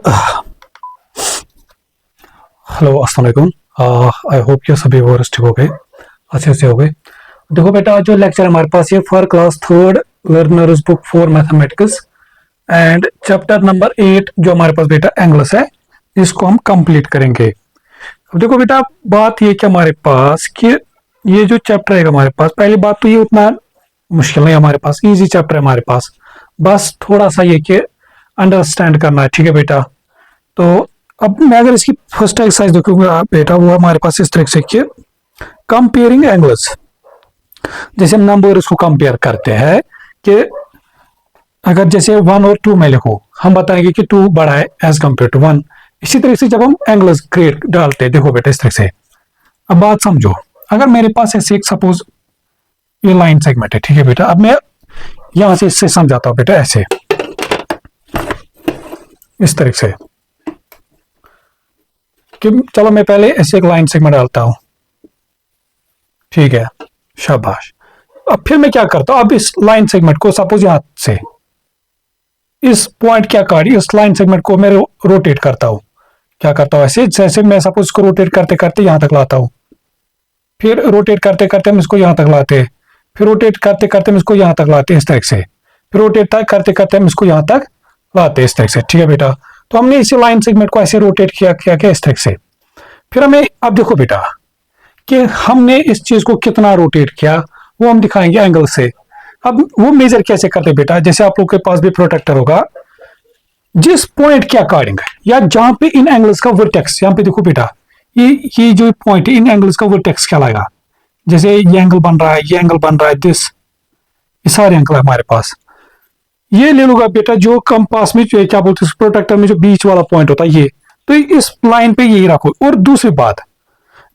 Hello अस्सलाम वालेकुम। I hope कि सभी व्यूअर्स ठीक हो गए, अच्छे से हो गए। देखो बेटा, आज जो लेक्चर हमारे पास ये for class third learners book for mathematics and chapter number 8 जो हमारे पास बेटा एंगल्स है, इसको हम कंप्लीट करेंगे। अब देखो बेटा, बात ये कि हमारे पास कि ये जो चैप्टर है हमारे पास, पहली बात तो ये उतना मुश्किल नहीं है हमारे पास, इजी चैप्टर है हमारे पास। बस थोड़ा सा ये कि अंडरस्टैंड करना है, ठीक है बेटा। तो अब मैं अगर इसकी फर्स्ट एक्सरसाइज देखूंगा बेटा, वो हमारे पास इस तरह से कि कंपेयरिंग एंगल्स। जैसे हम नंबर इसको कंपेयर करते हैं कि अगर जैसे 1 और 2 में लिखो, हम बताएंगे कि 2 बड़ा है एज कंपेयर टू 1। इसी तरह से जब हम एंगल्स क्रिएट डालते हैं, देखो बेटा इस तरह से। अब बात समझो, अगर मेरे पास ऐसे एक सपोज ये लाइन सेगमेंट है, ठीक है बेटा। अब मैं यहां से इससे समझाता हूं बेटा, ऐसे इस तरह से कि चलो मैं पहले ऐसे एक लाइन सेगमेंट डालता हूं, ठीक है, शाबाश। अब फिर मैं क्या करता हूं, अब इस लाइन सेगमेंट को सपोज यहां से इस पॉइंट के अकॉर्डिंग इस लाइन सेगमेंट को मैं रोटेट करता हूं। क्या करता हूं, ऐसे जैसे मैं सपोज इसको रोटेट करते करते यहां तक लाता हूं, फिर रोटेट करते करते हम इसको यहां तक लाते हैं, फिर रोटेट करते करते हम इसको यहां तक लाते हैं इस तरह से, फिर रोटेट करते करते हम इसको यहां तक लाते हैं इस तरह से, ठीक है बेटा। तो हमने इसी लाइन सेगमेंट को ऐसे रोटेट किया किया किया इस तरह से। फिर हमें अब देखो बेटा कि हमने इस चीज को कितना रोटेट किया, वो हम दिखाएंगे एंगल से। अब वो मेजर कैसे करते बेटा, जैसे आप लोग के पास भी प्रोटेक्टर होगा, जिस पॉइंट के अकॉर्डिंग या जहां पे इन एंगल्स का वर्टेक्स, यहां पे देखो बेटा, ये जो पॉइंट है इन एंगल्स का वर्टेक्स क्या लाएगा। जैसे ये एंगल बन रहा है, ये एंगल बन रहा है, दिस, ये सारे एंगल है हमारे पास। ये ले लूंगा बेटा जो कंपास में जो क्या बोलते हैं प्रोटेक्टर में जो बीच वाला पॉइंट होता है, ये तो इस लाइन पे यही रखो। और दूसरी बात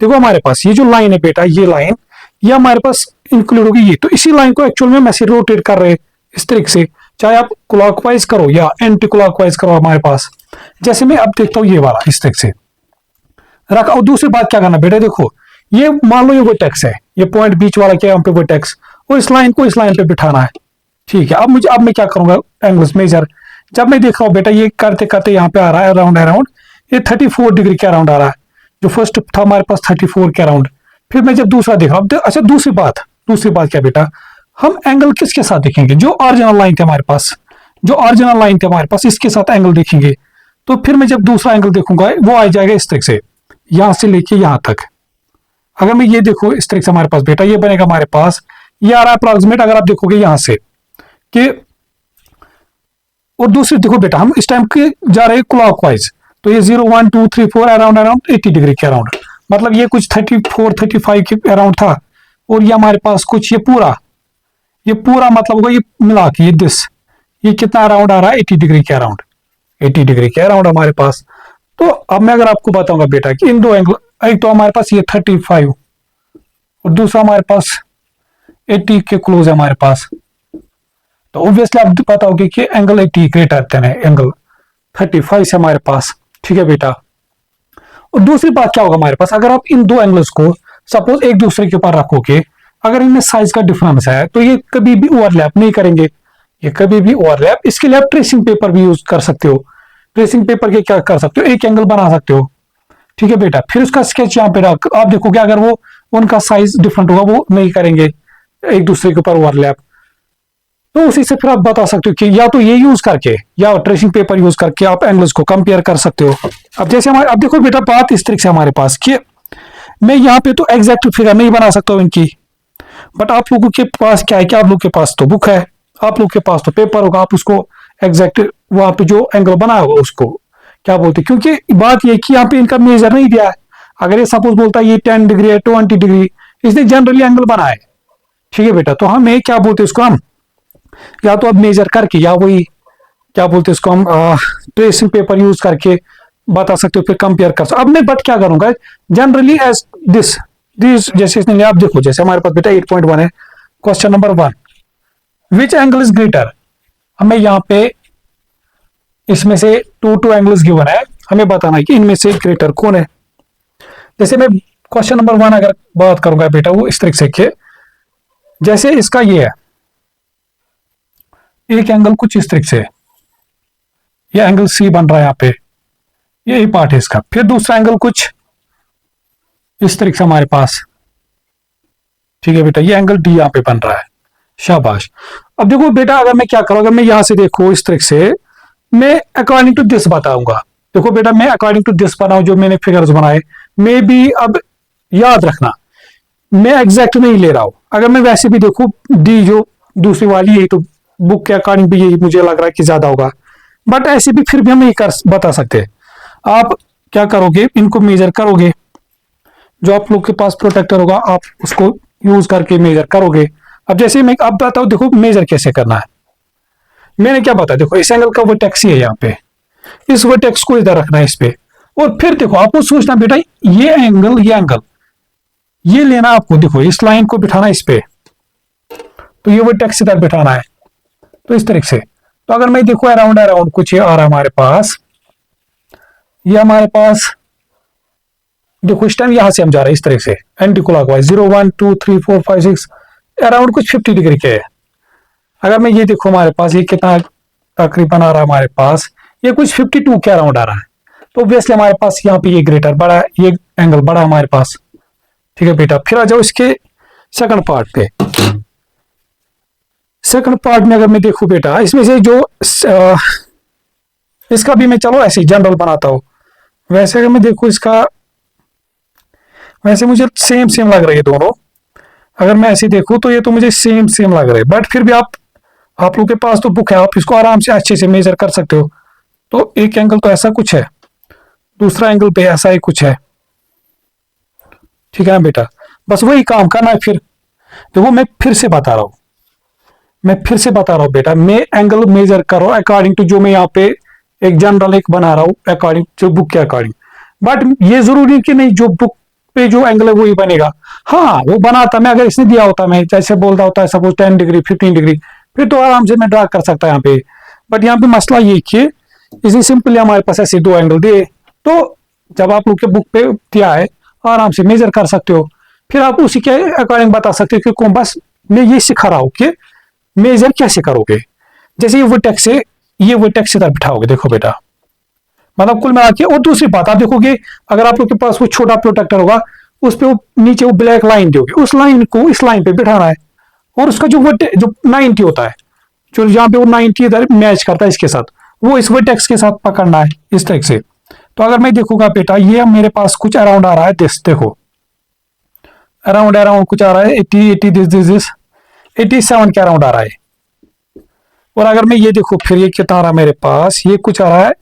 देखो, हमारे पास ये जो लाइन है बेटा, ये लाइन ये हमारे पास इंक्लूड होगी, ये तो इसी लाइन को एक्चुअल में मैसे रोटेट कर रहे इस तरीके से, चाहे आप क्लॉकवाइज करो या एंटी क्लॉकवाइज करो हमारे पास। जैसे मैं अब देखता हूँ ये वाला इस तरीके से रखा। और दूसरी बात क्या करना बेटा, देखो ये मान लो ये वर्टेक्स है, ये पॉइंट बीच वाला क्या है, यहाँ पे वर्टेक्स, और इस लाइन को इस लाइन पे बिठाना है, ठीक है। अब मैं क्या करूंगा, एंगल्स मेजर जब मैं देख रहा हूँ बेटा, ये करते करते यहाँ पे आ रहा है अराउंड अराउंड ये 34 डिग्री के अराउंड आ रहा है, जो फर्स्ट था हमारे पास 34 के अराउंड। फिर मैं जब दूसरा देख रहा हूँ, अच्छा दूसरी बात क्या बेटा, हम एंगल किसके साथ देखेंगे, जो ओरिजिनल लाइन थे हमारे पास, जो ओरिजिनल लाइन थे हमारे पास, इसके साथ एंगल देखेंगे। तो फिर मैं जब दूसरा एंगल देखूंगा, वो आ जाएगा इस तरह से, यहां से लेके यहां तक। अगर मैं ये देखो इस तरह से हमारे पास बेटा ये बनेगा हमारे पास, ये आ रहा है अप्रोक्सीमेट, अगर आप देखोगे यहां से कि, और दूसरी देखो बेटा हम इस टाइम के जा रहे हैं क्लॉकवाइज, तो ये 0 1 2 3 4 अराउंड अराउंड 80 डिग्री के अराउंड, मतलब ये कुछ 34 35 के अराउंड था। और ये हमारे पास कुछ ये पूरा मतलब होगा ये मिला के ये कितना अराउंड आ रहा है, 80 डिग्री के अराउंड, 80 डिग्री के अराउंड हमारे पास। तो अब मैं अगर आपको बताऊंगा बेटा कि इन दो एंगल, एक तो हमारे पास ये 35 और दूसरा हमारे पास 80 के क्लोज है हमारे पास, तो ऑब्वियसली आप पता होगा कि एंगल 80 ग्रेटर देन है एंगल 35 है हमारे पास, ठीक है बेटा। और दूसरी बात क्या होगा हमारे पास, अगर आप इन दो एंगल्स को सपोज एक दूसरे के ऊपर रखोगे, अगर इनमें साइज का डिफरेंस है तो ये कभी भी ओवरलैप नहीं करेंगे, ये कभी भी ओवरलैप, इसके लिए आप ट्रेसिंग पेपर भी यूज कर सकते हो। ट्रेसिंग पेपर के क्या कर सकते हो, एक एंगल बना सकते हो, ठीक है बेटा। फिर उसका स्केच यहाँ पे रख, आप देखोगे अगर वो उनका साइज डिफरेंट होगा, वो नहीं करेंगे एक दूसरे के ऊपर ओवरलैप। तो उसी से फिर आप बता सकते हो कि या तो ये यूज करके या ट्रेसिंग पेपर यूज करके आप एंगल्स को कंपेयर कर सकते हो। अब जैसे हमारे, अब देखो बेटा बात इस तरीके से हमारे पास कि मैं यहाँ पे तो एग्जैक्ट फिगर नहीं बना सकता हूँ इनकी, बट आप लोगों के पास क्या है कि आप लोग के पास तो बुक है, आप लोग के पास तो पेपर होगा, आप उसको एग्जैक्ट वहां पे जो एंगल बना होगा उसको क्या बोलते हैं, क्योंकि बात ये कि यहाँ पे इनका मेजर नहीं दिया है। अगर ये सपोज बोलता है ये 10 डिग्री है, 20 डिग्री, इसने जनरली एंगल बना है, ठीक है बेटा। तो हमें क्या बोलते हैं इसको, हम या तो अब मेजर करके या वही क्या बोलते हैं इसको, हम ट्रेसिंग पेपर यूज करके बता सकते हो, फिर कंपेयर कर सकते हो। अब मैं बट क्या करूंगा, जनरली एज दिस जैसे इसने आप देखो, जैसे हमारे पास बेटा 8.1 है, question number 1, which angle is greater. हमें यहाँ पे इसमें से टू एंगल्स गिवन है, हमें बताना है कि इनमें से ग्रेटर कौन है। जैसे मैं क्वेश्चन नंबर 1 अगर बात करूंगा बेटा, वो इस तरीके से, जैसे इसका ये है एक एंगल कुछ इस तरीके से, ये एंगल सी बन रहा है यहाँ पे, यही पार्ट है इसका। फिर दूसरा एंगल कुछ इस तरीके से हमारे पास, ठीक है बेटा, ये एंगल डी यहाँ पे बन रहा है। शाबाश। अब देखो बेटा, अगर मैं क्या करूँ, अगर मैं यहां से देखो इस तरीके से, मैं अकॉर्डिंग टू दिस बताऊंगा। देखो बेटा, मैं अकॉर्डिंग टू दिस बनाऊं जो मैंने फिगर्स बनाए, मे बी, अब याद रखना मैं एग्जैक्ट नहीं ले रहा हूं। अगर मैं वैसे भी देखूं डी जो दूसरी वाली, यही तो बुक के अकॉर्डिंग भी यही मुझे लग रहा है कि ज्यादा होगा, बट ऐसे भी फिर भी हम नहीं कर बता सकते। आप क्या करोगे, इनको मेजर करोगे, जो आप लोग के पास प्रोटेक्टर होगा आप उसको यूज करके मेजर करोगे। अब जैसे मैं अब बताता हूं, देखो मेजर कैसे करना है। मैंने क्या बताया, देखो इस एंगल का वर्टेक्स ही है यहाँ पे, इस वर्टेक्स को इधर रखना है इस पे, और फिर देखो आपको सोचना बेटा, ये एंगल ये लेना आपको, देखो इस लाइन को बिठाना इस पे, तो ये वर्टेक्स इधर बिठाना है, तो इस तरीके से। तो अगर मैं देखो अराउंड अराउंड कुछ ये आ रहा है हमारे पास, ये हमारे पास देखो इस टाइम यहां से हम जा रहे हैं इस तरह से एंटी क्लॉकवाइज, 0 1 2 3 4 5 6 अराउंड कुछ 50 डिग्री के है। अगर मैं ये देखो हमारे पास ये कितना तकरीबन आ रहा है हमारे पास, ये कुछ 52 के अराउंड आ रहा है। तो ऑब्वियसली हमारे पास यहाँ पे ये ग्रेटर बड़ा, ये एंगल बड़ा हमारे पास, ठीक है बेटा। फिर आ जाओ इसके सेकंड पार्ट पे। सेकंड पार्ट में अगर मैं देखूं बेटा, इसमें से जो इसका भी मैं चलो ऐसे जनरल बनाता हूं। वैसे अगर मैं देखूं इसका, वैसे मुझे सेम सेम लग रही है दोनों। अगर मैं ऐसे देखूं तो ये तो मुझे सेम सेम लग रहा है, बट फिर भी आप लोग के पास तो बुक है, आप इसको आराम से अच्छे से मेजर कर सकते हो। तो एक एंगल तो ऐसा कुछ है, दूसरा एंगल पे ऐसा ही कुछ है, ठीक है ना बेटा। बस वही काम करना है। फिर देखो मैं फिर से बता रहा हूं बेटा, मैं एंगल मेजर करो अकॉर्डिंग टू जो मैं यहाँ पे एक जनरल एक बना रहा हूं, अकॉर्डिंग जो बुक के अकॉर्डिंग। बट ये जरूरी कि नहीं जो बुक पे जो एंगल है वही बनेगा। हाँ वो बनाता मैं, अगर इसने दिया होता, मैं जैसे बोलता होता है सपोज 10 डिग्री 15 डिग्री, फिर तो आराम से मैं ड्रा कर सकता यहाँ पे। बट यहाँ पे मसला ये कि इसी सिंपली हमारे पास ऐसे दो एंगल दिए, तो जब आप लोग के बुक पे दिया है आराम से मेजर कर सकते हो। फिर आप उसी के अकॉर्डिंग बता सकते हो कि बस मैं ये सिखा रहा हूँ कि मेजर कैसे करोगे। जैसे ये वर्टेक्स इधर बिठाओगे, देखो बेटा, मतलब कुल मिला के। और दूसरी बात आप देखोगे, अगर आप लोग के पास वो छोटा प्रोटेक्टर होगा, उस पे वो नीचे वो ब्लैक लाइन दोगे, उस लाइन को इस लाइन पे बिठाना है, और उसका जो 90 होता है, जो जहां पे वो 90 इधर मैच करता है इसके साथ, वो इस वर्टेक्स के साथ पकड़ना है इस तरह से। तो अगर मैं देखूंगा बेटा, ये मेरे पास कुछ अराउंड आ रहा है दिस, देखो अराउंड कुछ आ रहा है 80 दिस 87 के अराउंड आ रहा है। और अगर मैं ये देखो फिर ये कितना आ रहा है मेरे पास, ये कुछ आ रहा है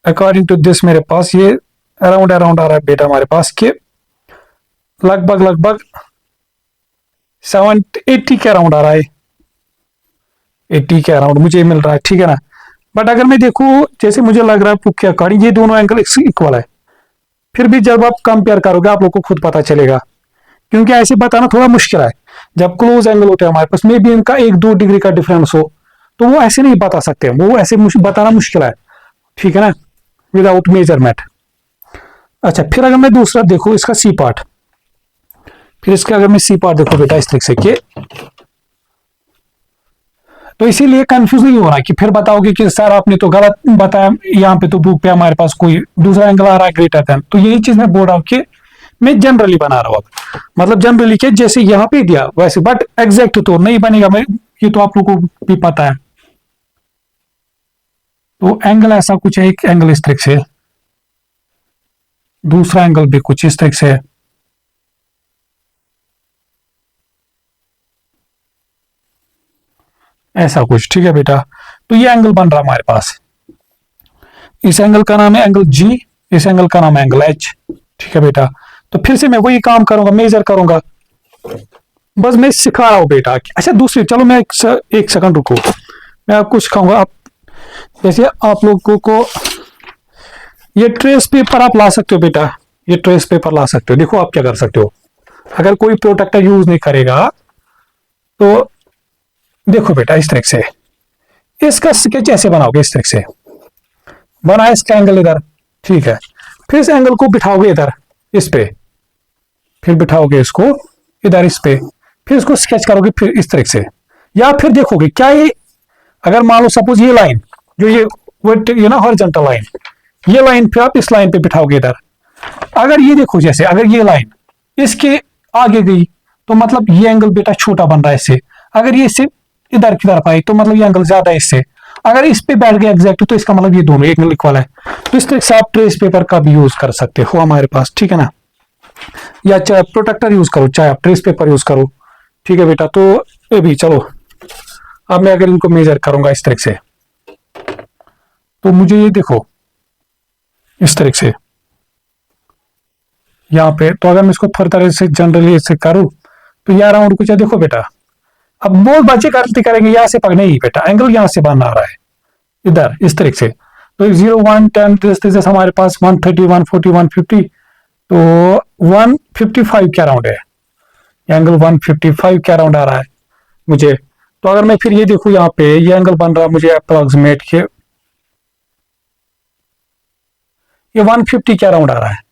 अकॉर्डिंग टू दिस, मेरे पास ये अराउंड आ रहा है बेटा हमारे पास के लगभग 80 के अराउंड आ रहा है, 80 के अराउंड मुझे मिल रहा है, ठीक है ना। बट अगर मैं देखूं, जैसे मुझे लग रहा है बुक के अकॉर्डिंग ये दोनों एंगल इक्वल है। फिर भी जब आप कंपेयर करोगे आप लोग को खुद पता चलेगा, क्योंकि ऐसे बताना थोड़ा मुश्किल है। जब क्लोज एंगल होते हैं हमारे पास, मे बी इनका 1-2 डिग्री का डिफरेंस हो, तो वो ऐसे नहीं बता सकते, वो ऐसे बताना मुश्किल है, ठीक है ना, विदाउट मेजरमेंट। अच्छा, फिर अगर मैं दूसरा देखो इसका सी पार्ट, फिर इसका अगर मैं सी पार्ट देखो बेटा इस तरीके से कि, तो इसीलिए कंफ्यूज नहीं होना कि फिर बताओगे कि सर आपने तो गलत बताया, यहाँ पे तो बुक पे हमारे पास कोई दूसरा एंगल आ रहा है ग्रेटर देन। तो यही चीज मैं बोल रहा हूँ कि मैं जनरली बना रहा हूँ, मतलब जनरली के जैसे यहाँ पे दिया वैसे, बट एग्जैक्ट तो नहीं बनेगा, मैं ये तो आप लोगों को भी पता है। तो एंगल ऐसा कुछ है, एक एंगल इस तरीके से, दूसरा एंगल भी कुछ इस तरीके से है। ऐसा कुछ, ठीक है बेटा। तो ये एंगल बन रहा है हमारे पास, इस एंगल का नाम है एंगल जी, इस एंगल का नाम है एंगल एच, ठीक है बेटा। तो फिर से मैं वही काम करूंगा, मेजर करूंगा, बस मैं सिखा रहा हूं बेटा। अच्छा दूसरी, चलो मैं एक सेकंड रुको, मैं आपको सिखाऊंगा। आप जैसे आप लोगों को ये ट्रेस पेपर आप ला सकते हो बेटा, ये ट्रेस पेपर ला सकते हो। देखो आप क्या कर सकते हो, अगर कोई प्रोटेक्टर यूज नहीं करेगा तो देखो बेटा इस तरीके से इसका स्केच ऐसे बनाओगे, इस तरीके से बना इसका एंगल इधर, ठीक है। फिर इस एंगल को बिठाओगे इधर इस पे, फिर बिठाओगे इसको इधर इस पे, फिर इसको स्केच करोगे फिर इस तरीके से। या फिर देखोगे क्या ये, अगर मान लो सपोज ये लाइन जो ये ना हॉरिजॉन्टल लाइन, ये लाइन फिर आप इस लाइन पे बिठाओगे इधर। अगर ये देखो, जैसे अगर ये लाइन इसके आगे गई तो मतलब ये एंगल बेटा छोटा बन रहा है इससे। अगर ये इससे इधर की तरफ आई तो मतलब ये एंगल ज्यादा है इससे। अगर इस पे बैठ गया एग्जैक्ट तो इसका मतलब ये दोनों एक एंगल इक्वल है। तो इस तरह से आप ट्रेस पेपर का भी यूज कर सकते हो हमारे पास, ठीक है ना, या चाहे प्रोटेक्टर यूज करो चाहे आप ट्रेस पेपर यूज करो, ठीक है बेटा। तो ये भी चलो, अब मैं अगर इनको मेजर करूंगा इस तरह से तो मुझे ये देखो इस तरह से यहाँ पे, तो अगर मैं इसको फर्दर से जनरली ऐसे करूँ तो ये अराउंड कुछ है। देखो बेटा, अब बहुत बच्चे गलती करेंगे, यहाँ से पकड़े ही बेटा एंगल यहाँ से बन आ रहा है इधर इस तरह से। तो 0 1 10 हमारे पास 130 140 150, तो 155 के अराउंड है एंगल, 155 के अराउंड आ रहा है मुझे। तो अगर मैं फिर ये देखूं यहाँ पे ये एंगल बन रहा है मुझे अप्रोक्सीमेट के ये 150 के अराउंड आ रहा है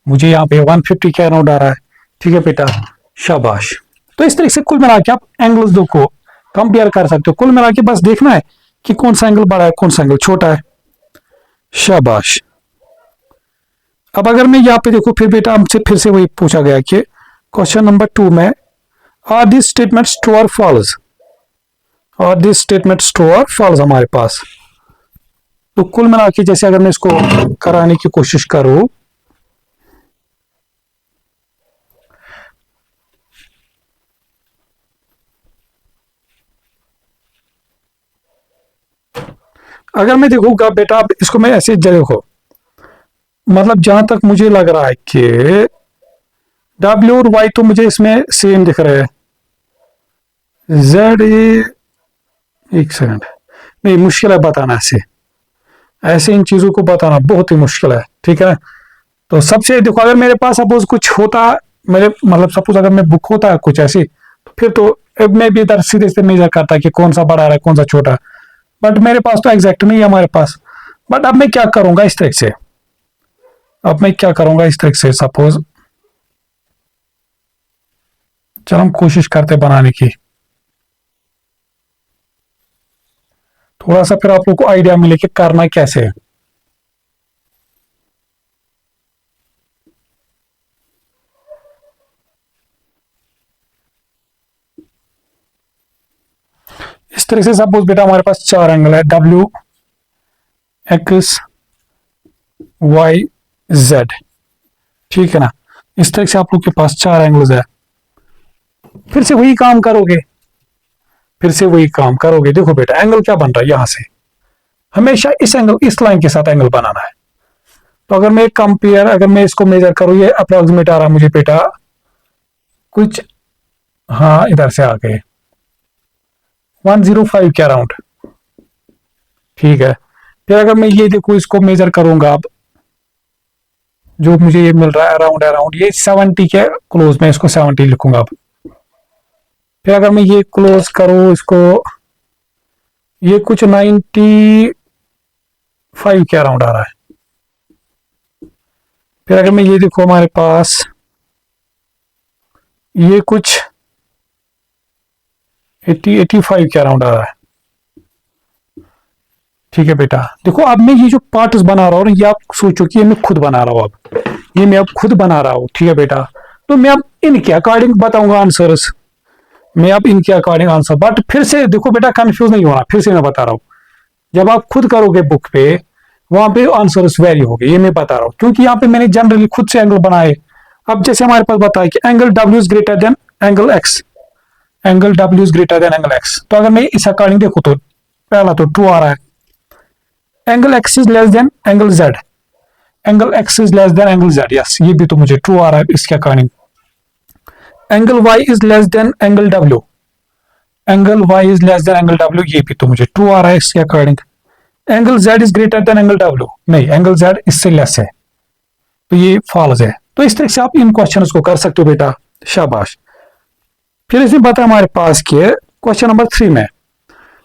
मुझे, यहाँ पे 150 के अराउंड आ रहा है, ठीक है बेटा, शाबाश। तो इस तरीके से कुल मिला के आप एंगल्स दो को कंपेयर कर सकते हो। कुल मिला के बस देखना है कि कौन सा एंगल बड़ा है कौन सा एंगल छोटा है, शाबाश। अब अगर मैं यहाँ पे देखो फिर बेटा हमसे फिर से वही पूछा गया कि क्वेश्चन नंबर 2 में आर दिस स्टेटमेंट्स ट्रू और फॉल्स, और दिस स्टेटमेंट्स ट्रू और फॉल्स हमारे पास। तो कुल मिला के जैसे अगर मैं इसको कराने की कोशिश करूं, अगर मैं देखूंगा बेटा अब इसको मैं ऐसे देखो, मतलब जहां तक मुझे लग रहा है कि W और Y तो मुझे इसमें सेम दिख रहे हैं, Z एक सेकंड, नहीं मुश्किल है बताना, ऐसे ऐसे इन चीजों को बताना बहुत ही मुश्किल है, ठीक है। तो सबसे देखो अगर मेरे पास सपोज कुछ होता, मेरे मतलब सपोज अगर मैं बुक होता है कुछ ऐसी, तो फिर तो मैं भी इधर सीधे से मेजर करता कि कौन सा बड़ा है कौन सा छोटा, बट मेरे पास तो एग्जैक्ट नहीं है हमारे पास। बट अब मैं क्या करूंगा इस तरह से, अब मैं क्या करूंगा इस तरह से, सपोज चलो हम कोशिश करते बनाने की, थोड़ा सा फिर आप लोग को आइडिया मिले कि करना कैसे है। इस तरह से सपोज बेटा हमारे पास 4 एंगल है, W X Y Z, ठीक है ना। इस तरह से आप लोग के पास 4 एंगल्स है। फिर से वही काम करोगे, फिर से वही काम करोगे। देखो बेटा एंगल क्या बन रहा है, यहां से हमेशा इस एंगल इस लाइन के साथ एंगल बनाना है। तो अगर मैं कंपेयर, अगर मैं इसको मेजर करूं, ये अप्रोक्सीमेट आ रहा मुझे बेटा कुछ, हाँ इधर से आ गए 105 के अराउंड, ठीक है। फिर अगर मैं ये देखो इसको मेजर करूंगा, अब जो मुझे ये मिल रहा है अराउंड अराउंड ये 70 के क्लोज, में इसको 70 लिखूंगा अब। फिर अगर मैं ये क्लोज करूं इसको, ये कुछ 95 के अराउंड आ रहा है। फिर अगर मैं ये देखो हमारे पास ये कुछ 80-85 के अराउंड आ रहा है, ठीक है बेटा। देखो अब मैं ये जो पार्ट्स बना रहा हूँ, ये आप सोचो कि ये मैं खुद बना रहा हूँ, अब ये मैं अब खुद बना रहा हूँ, ठीक है बेटा। तो मैं अब इनके अकॉर्डिंग बताऊंगा आंसर्स, मैं अब इनके अकॉर्डिंग आंसर, बट फिर से देखो बेटा कंफ्यूज नहीं होना, फिर से मैं बता रहा हूँ, जब आप खुद करोगे बुक पे वहां पे आंसर्स वेरी हो गए, ये मैं बता रहा हूँ, क्योंकि यहाँ पे मैंने जनरली खुद से एंगल बनाए। अब जैसे हमारे पास बताया कि angle W is greater than angle X, angle W is greater than angle X, तो अगर मैं इस अकॉर्डिंग देखो तो पहला तो ट्रू आ रहा है, angle X is less then angle Z, angle X is less then angle Z, yes ये भी तो मुझे ट्रू आ रहा है इसके according. Angle Y is less then angle W, angle Y is less then angle W, ये भी तो मुझे ट्रू आ रहा है इसके according. Angle Z is greater than angle W, नहीं एंगल Z इससे लेस है, तो ये फॉल्स है। तो इस तरह से आप इन क्वेश्चंस को कर सकते हो बेटा, शाबाश। फिर इसमें बता हमारे पास के क्वेश्चन नंबर 3 में,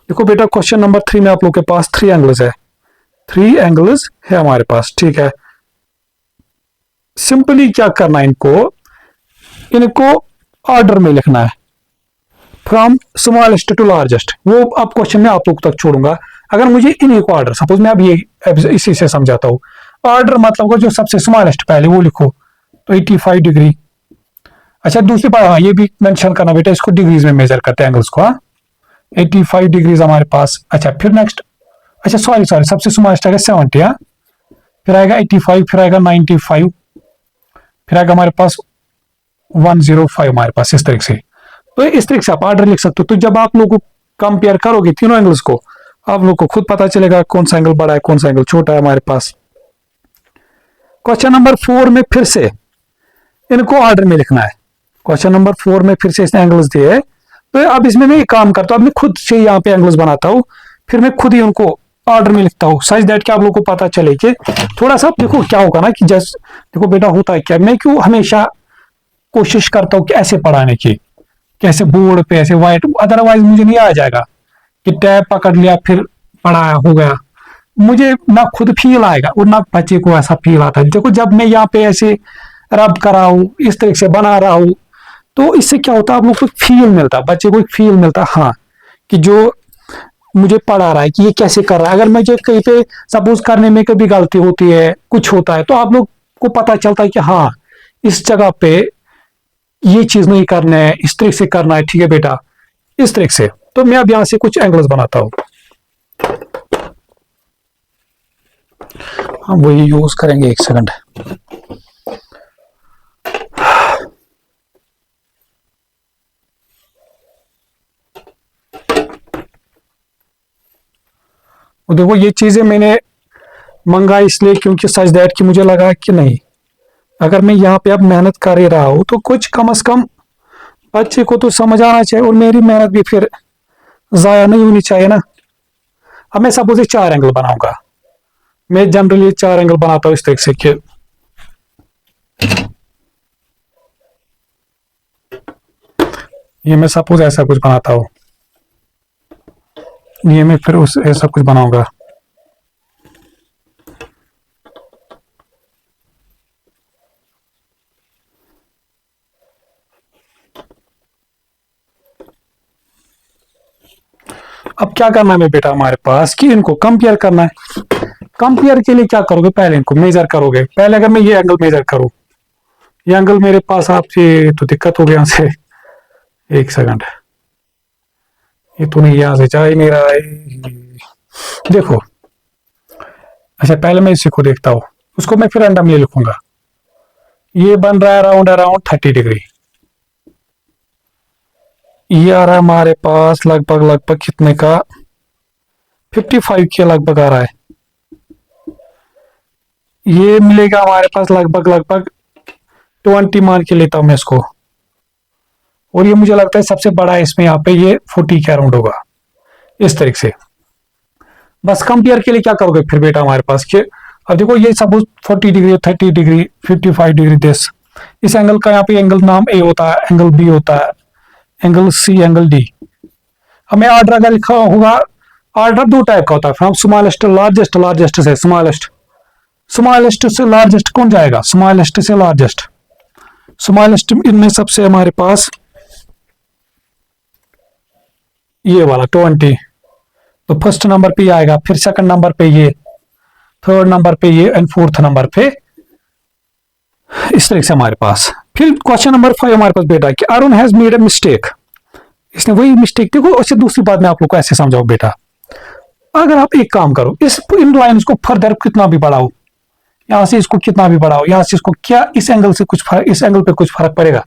देखो बेटा क्वेश्चन नंबर 3 में आप लोग के पास 3 एंगल्स है, 3 एंगल्स है हमारे पास, ठीक है। सिंपली क्या करना है, इनको ऑर्डर में लिखना है फ्रॉम स्मॉलेस्ट टू लार्जेस्ट, वो अब क्वेश्चन में आप लोग तक छोड़ूंगा। अगर मुझे इन्हीं को ऑर्डर, सपोज मैं अब ये इसी से समझाता हूँ। ऑर्डर मतलब को जो सबसे स्मॉलेस्ट पहले वो लिखो, तो 85 डिग्री। अच्छा दूसरी बात, हाँ ये भी मेंशन करना बेटा, इसको डिग्रीज में मेजर करते हैं एंगल्स को। हाँ 85 डिग्रीज हमारे पास। अच्छा फिर नेक्स्ट, अच्छा सॉरी सॉरी, सबसे स्मॉलेस्ट आएगा 70। हाँ फिर आएगा 85, फिर आएगा 95, फिर आएगा हमारे पास 105 हमारे पास, इस तरीके से। तो इस तरीके से आप ऑर्डर लिख सकते हो। तो जब आप लोग कंपेयर करोगे तीनों एंगल्स को, आप लोग को खुद पता चलेगा कौन सा एंगल बड़ा है कौन सा एंगल छोटा है हमारे पास। क्वेश्चन नंबर 4 में फिर से इनको ऑर्डर में लिखना है। क्वेश्चन नंबर 4 में फिर से इसने एंगल्स दिए, तो अब इसमें मैं एक काम करता हूँ, मैं खुद से यहाँ पे एंगल्स बनाता हूँ, फिर मैं खुद ही उनको ऑर्डर में लिखता हूँ, सच दैट कि आप लोगों को पता चले कि थोड़ा सा देखो क्या होगा ना, कि जस्ट देखो बेटा होता है क्या, मैं क्यों हमेशा कोशिश करता हूँ कि ऐसे पढ़ाने की, कैसे बोर्ड पे ऐसे व्हाइट, अदरवाइज मुझे नहीं आ जाएगा कि टैब पकड़ लिया फिर पढ़ाया हो गया, मुझे ना खुद फील आएगा और ना बच्चे को ऐसा फील आता है। देखो जब मैं यहाँ पे ऐसे रब कर रहा हूँ, इस तरीके से बना रहा हूँ, तो इससे क्या होता है आप लोग को फील मिलता है, बच्चे को एक फील मिलता है, हाँ कि जो मुझे पढ़ा रहा है कि ये कैसे कर रहा है। अगर मुझे कहीं पे सपोज करने में कभी गलती होती है, कुछ होता है, तो आप लोग को पता चलता है कि हाँ इस जगह पे ये चीज नहीं करना है, इस तरीके से करना है, ठीक है बेटा, इस तरीके से। तो मैं अब यहां से कुछ एंगल्स बनाता हूं, हम वही यूज करेंगे, एक सेकंड। देखो ये चीजें मैंने मंगा इसलिए क्योंकि सच दैट कि मुझे लगा कि नहीं, अगर मैं यहाँ पे अब मेहनत कर ही रहा हूं तो कुछ कम से कम बच्चे को तो समझ आना चाहिए, और मेरी मेहनत भी फिर जाया नहीं होनी चाहिए ना। अब मैं सपोज 4 एंगल बनाऊंगा, मैं जनरली 4 एंगल बनाता हूँ इस तरीके से कि ये मैं सपोज ऐसा कुछ बनाता हूँ, ये मैं फिर उस ऐसा कुछ बनाऊंगा। अब क्या करना है बेटा हमारे पास कि इनको कंपेयर करना है। कंपेयर के लिए क्या करोगे, पहले इनको मेजर करोगे। पहले अगर मैं ये एंगल मेजर करूं, ये एंगल मेरे पास आपसे तो दिक्कत हो गया यहाँ से, एक सेकंड, ये तो नहीं यहां से जा ही नहीं रहा है, देखो। अच्छा पहले मैं इसी को देखता हूँ, उसको मैं फिर रैंडमली लिखूंगा। ये बन रहा है अराउंड अराउंड 30 डिग्री, ये आ रहा है हमारे पास लगभग लगभग कितने का, 55 के लगभग आ रहा है। ये मिलेगा हमारे पास लगभग लगभग 20 मान के लेता हूं मैं इसको, और ये मुझे लगता है सबसे बड़ा है इसमें, यहाँ पे ये 40 के अराउंड होगा, इस तरीके से। बस कंपेयर के लिए क्या करोगे फिर बेटा हमारे पास कि अब देखो ये suppose 40 degree, 30 degree, 55 degree this, इस एंगल का यहाँ पे एंगल नाम ए होता है, एंगल बी होता है, एंगल सी, एंगल डी। हमें ऑर्डर अगर लिखा होगा, ऑर्डर 2 टाइप का होता है, फ्रॉम स्मॉलेस्ट लार्जेस्ट, लार्जेस्ट से स्मॉलेस्ट, स्मॉलेस्ट से लार्जेस्ट कौन जाएगा, स्मॉलेस्ट से लार्जेस्ट। स्मॉलेस्ट इनमें सबसे हमारे पास ये वाला 20, तो फर्स्ट नंबर पे आएगा, फिर सेकंड नंबर पे ये, थर्ड नंबर पे ये, एंड फोर्थ नंबर पे, इस तरह से हमारे पास। फिर क्वेश्चन नंबर 5 हमारे पास बेटा कि Arun has made a mistake, इसने वही मिस्टेक, देखो अच्छा दूसरी बात मैं आप लोग को ऐसे समझाऊं बेटा, अगर आप एक काम करो, इस इन लाइंस को फर्दर कितना भी बढ़ाओ, यहां से इसको कितना भी बढ़ाओ, यहां से इसको, क्या इस एंगल से कुछ फर्क, इस एंगल पे कुछ फर्क पड़ेगा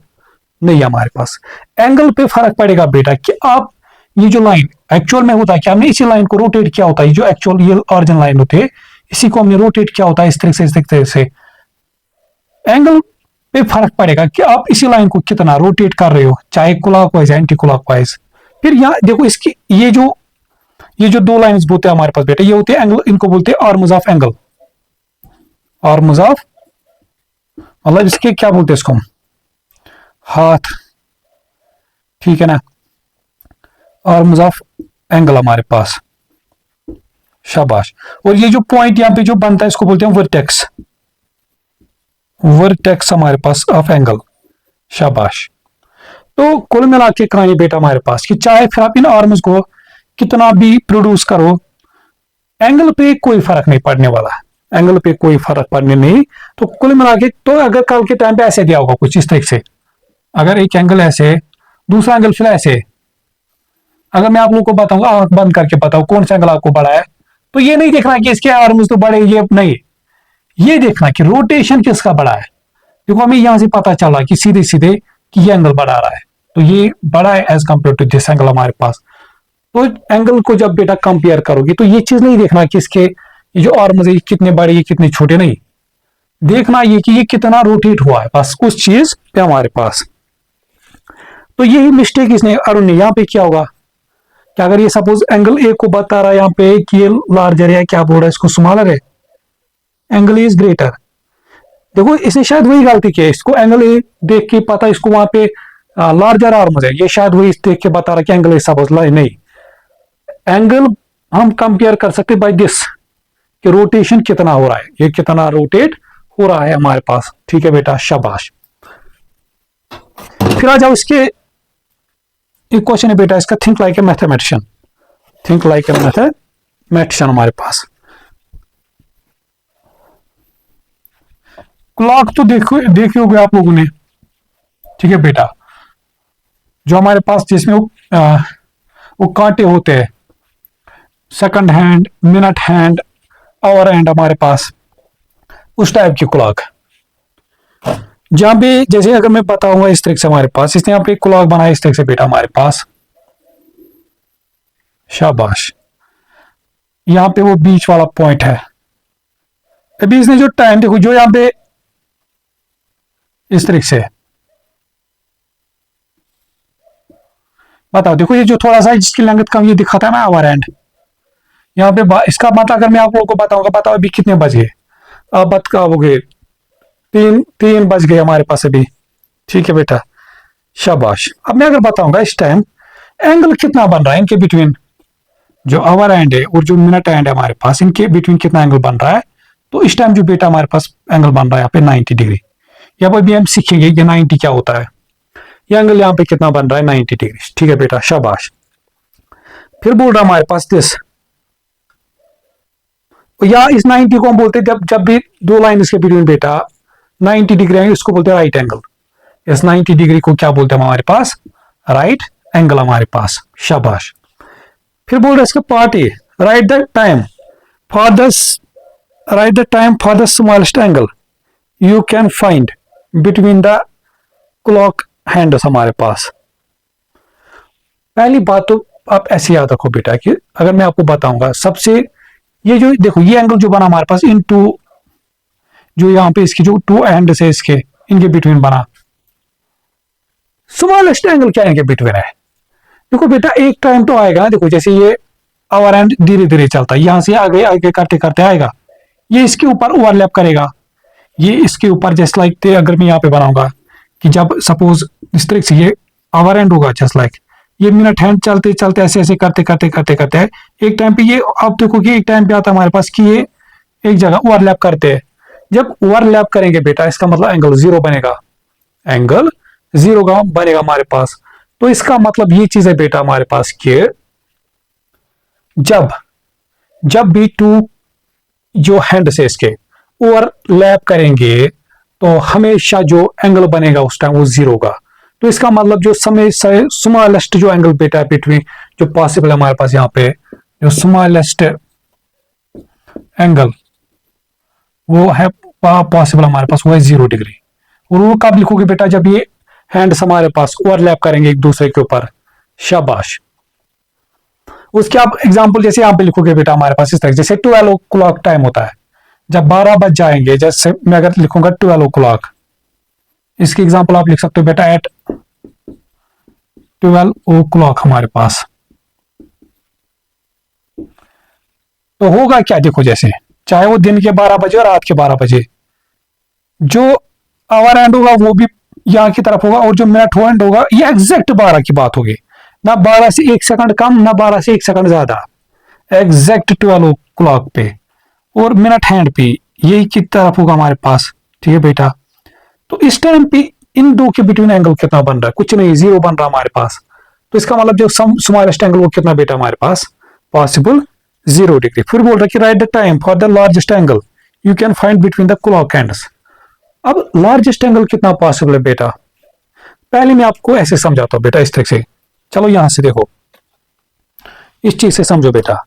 नहीं। हमारे पास एंगल पे फर्क पड़ेगा बेटा कि आप ये जो लाइन एक्चुअल में होता है कि हमने इसी लाइन को रोटेट किया होता है, जो एक्चुअल ये ओरिजिन लाइन होती है, इसी को हमने रोटेट किया होता है इस तरह से एंगल पे फर्क पड़ेगा कि आप इसी लाइन को कितना रोटेट कर रहे हो, चाहे क्लॉकवाइज एंटी क्लॉकवाइज। फिर यहाँ देखो इसकी ये जो 2 लाइंस बोलते हैं हमारे पास बेटा, ये होते हैं एंगल, इनको बोलते हैं arms of angle, arms of, मतलब इसके क्या बोलते हैं इसको, हाथ, ठीक है ना, आर्म्स ऑफ एंगल हमारे पास, शाबाश। और ये जो पॉइंट यहाँ पे जो बनता है इसको बोलते हैं वर्टेक्स, वर्टेक्स हमारे पास ऑफ एंगल, शाबाश। तो कुल मिला के कहानी बेटा हमारे पास कि चाहे फिर आप इन आर्म्स को कितना भी प्रोड्यूस करो, एंगल पे कोई फर्क नहीं पड़ने वाला, एंगल पे कोई फर्क पड़ने नहीं। तो कुल मिला के तो अगर कल के टाइम पे ऐसे दिया होगा कुछ इस तरीके से, अगर एक एंगल ऐसे, दूसरा एंगल फिर ऐसे, अगर मैं आप लोगों को बताऊंगा, आंख बंद करके बताऊं कौन सा एंगल आपको बड़ा है, तो ये नहीं देखना कि इसके आर्म्स तो बड़े, ये नहीं, ये देखना कि रोटेशन किसका बड़ा है। देखो हमें यहां से पता चला कि सीधे सीधे कि ये एंगल बढ़ा रहा है, तो ये बड़ा है as compare to this angle हमारे पास। तो एंगल को जब बेटा कंपेयर करोगे तो ये चीज नहीं देखना कि इसके ये जो आर्म्स है कितने बड़े ये कितने छोटे, नहीं देखना ये कि ये कितना रोटेट हुआ है, बस उस चीज पे हमारे पास। तो यही मिस्टेक इसने अरुण ने यहाँ पे किया होगा कि अगर ये सपोज एंगल ए को बता रहा है यहाँ पे कि ये लार्जर है, क्या बोल रहा है इसको स्मॉलर है, एंगल इज ग्रेटर। देखो इसने शायद वही गलती की है, इसको एंगल ए देख के पता इसको वहां पे लार्जर आर्म्स है, ये शायद वही देख के बता रहा कि एंगल ए सपोज नहीं, एंगल हम कंपेयर कर सकते बाय दिस कि रोटेशन कितना हो रहा है, ये कितना रोटेट हो रहा है हमारे पास। ठीक है बेटा, शाबाश। फिर आ जाओ इसके एक क्वेश्चन है बेटा इसका, think like a mathematician, think like a mathematician हमारे पास। क्लॉक तो देखे होगे आप लोगों ने, ठीक है बेटा, जो हमारे पास जिसमें वो कांटे होते हैं, second hand, minute hand, hour hand हमारे पास, उस टाइप की क्लॉक। जहां पे जैसे अगर मैं बताऊंगा इस तरीके से हमारे पास, इसने यहाँ पे क्लॉक बनाया इस तरीके से बेटा हमारे पास, शाबाश। यहाँ पे वो बीच वाला पॉइंट है, अभी इसने जो टाइम देखो जो यहाँ पे इस तरीके से बताओ, देखो ये जो थोड़ा सा जिसकी लेंथ कम ये दिखाता है ना आवर हैंड, यहाँ पे इसका मतलब अगर मैं आप लोगों को बताऊंगा, बताओ अभी कितने बज गए, अब बताओगे 3 बज गए हमारे पास अभी। ठीक है बेटा, शाबाश। अब मैं अगर बताऊंगा इस टाइम एंगल कितना बन रहा है इनके बिटवीन, जो आवर एंड है और जो मिनट एंड है हमारे पास, इनके बिटवीन कितना एंगल बन रहा है। तो इस टाइम जो बेटा हमारे पास एंगल बन रहा है यहाँ पे 90 डिग्री। यहाँ पर भी हम सीखेंगे कि 90 क्या होता है, ये एंगल यहाँ पे कितना बन रहा है 90 डिग्री। ठीक है बेटा, शाबाश। फिर बोल रहा हमारे पास दिस, या इस 90 को हम बोलते हैं जब भी दो लाइन इसके बिटवीन बेटा 90 डिग्री है, इसको बोलते हैं राइट एंगल। इस 90 डिग्री को क्या बोलते हैं हमारे पास, राइट एंगल हमारे पास, शाबाश। फिर बोल रहे इसका part A, right the time for the smallest angle you can find between the clock hands हमारे पास। पहली बात तो आप ऐसे याद रखो बेटा कि अगर मैं आपको बताऊंगा सबसे, ये जो देखो ये एंगल जो बना हमारे पास इन टू, जो यहाँ पे इसकी जो 2 एंड्स है इसके, इनके बिटवीन बना, स्मॉलेस्ट एंगल क्या इनके बिटवीन है। देखो बेटा एक टाइम तो आएगा ना, देखो जैसे ये आवर एंड धीरे धीरे चलता है, यहां से आगे आगे करते करते आएगा, ये इसके ऊपर ओवरलैप करेगा, ये इसके ऊपर जस्ट लाइक, अगर मैं यहाँ पे बनाऊंगा कि जब सपोज इस तरीके से ये आवर एंड होगा, जस्ट लाइक ये मिनट हैंड चलते चलते ऐसे ऐसे करते करते करते करते है, एक टाइम पे ये आप देखो कि एक टाइम पे आता है हमारे पास कि ये एक जगह ओवरलैप करते हैं। जब ओवरलैप करेंगे बेटा इसका मतलब एंगल 0 बनेगा, एंगल 0 का बनेगा हमारे पास। तो इसका मतलब ये चीज है बेटा हमारे पास कि जब भी 2 जो हैंड से इसके ओवरलैप करेंगे तो हमेशा जो एंगल बनेगा उस टाइम वो 0 का। तो इसका मतलब जो समय स्मॉलेस्ट जो एंगल बेटा बिटवीन जो पॉसिबल है हमारे पास, यहाँ पे जो स्मॉलेस्ट एंगल वो है पॉसिबल हमारे पास, वो है 0 डिग्री। और वो कब लिखोगे बेटा, जब ये हैंड्स हमारे पास ओवरलैप करेंगे एक दूसरे के ऊपर, शाबाश। उसके आप एग्जांपल जैसे यहाँ पे लिखोगे बेटा हमारे पास इस तरह, जैसे 12 क्लॉक टाइम होता है, जब 12 बज जाएंगे, जैसे मैं अगर लिखूंगा 12 क्लॉक, इसकी एग्जांपल आप लिख सकते हो बेटा एट 12 क्लॉक हमारे पास। तो होगा क्या, देखो जैसे चाहे वो दिन के 12 बजे और रात के 12 बजे, जो आवर एंड होगा वो भी यहाँ की तरफ होगा, और जो मिनट हैंड होगा ये एग्जैक्ट 12 की बात होगी, ना 12 से 1 सेकंड कम, ना 12 से 1 सेकंड ज्यादा, एग्जैक्ट 12 क्लॉक पे। और मिनट हैंड पे यही की तरफ होगा हमारे पास। ठीक है बेटा, तो इस टाइम पे इन दो के बिटवीन एंगल कितना बन रहा है, कुछ नहीं, 0 बन रहा हमारे पास। तो इसका मतलब जो स्मॉलेस्ट एंगल वो कितना बेटा हमारे पास पॉसिबल, 0 डिग्री। फिर बोल रहा है कि right the time for the largest angle you can find between the clock hands. अब लार्जेस्ट एंगल कितना पॉसिबल है बेटा, पहले मैं आपको ऐसे समझाता हूं बेटा, इस तरह से। चलो यहां से देखो, इस चीज से समझो बेटा।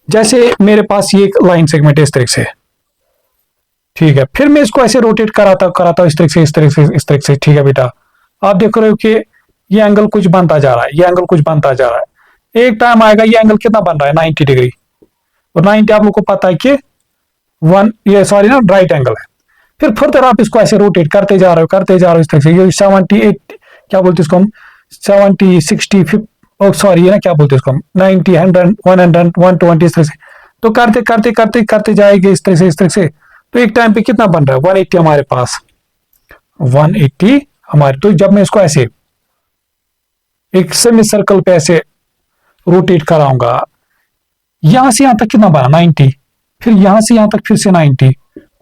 जैसे मेरे पास ये एक लाइन सेगमेंट है इस तरह से, ठीक है। फिर मैं इसको ऐसे रोटेट कराता कराता इस तरह से, इस तरह से, इस तरह से, ठीक है बेटा। आप देख रहे हो कि ये एंगल कुछ बनता जा रहा है, ये एंगल कुछ बनता जा रहा है। एक टाइम आएगा ये एंगल कितना बन रहा है, 90 डिग्री। और 90 आप लोग को पता है कि ये सॉरी ना राइट एंगल है। फिर फर्दर आप इसको ऐसे रोटेट करते जा रहे हो, करते जा रहे हो इस तरह से। ये 78 क्या बोलते हैं इसको हम, 70 60 50, सॉरी ये ना क्या बोलते हैं इसको हम, 90 100 100 120 इस तरह से। तो करते करते करते करते जाएंगे इस तरह से, इस तरह से। तो एक टाइम पे कितना बन रहा है, 180 हमारे पास, 180 हमारे। तो जब मैं इसको ऐसे एक सेमी सर्कल पे ऐसे रोटेट कराऊंगा, यहां से यहां तक कितना बना, 90। फिर यहां से यहां तक फिर से 90।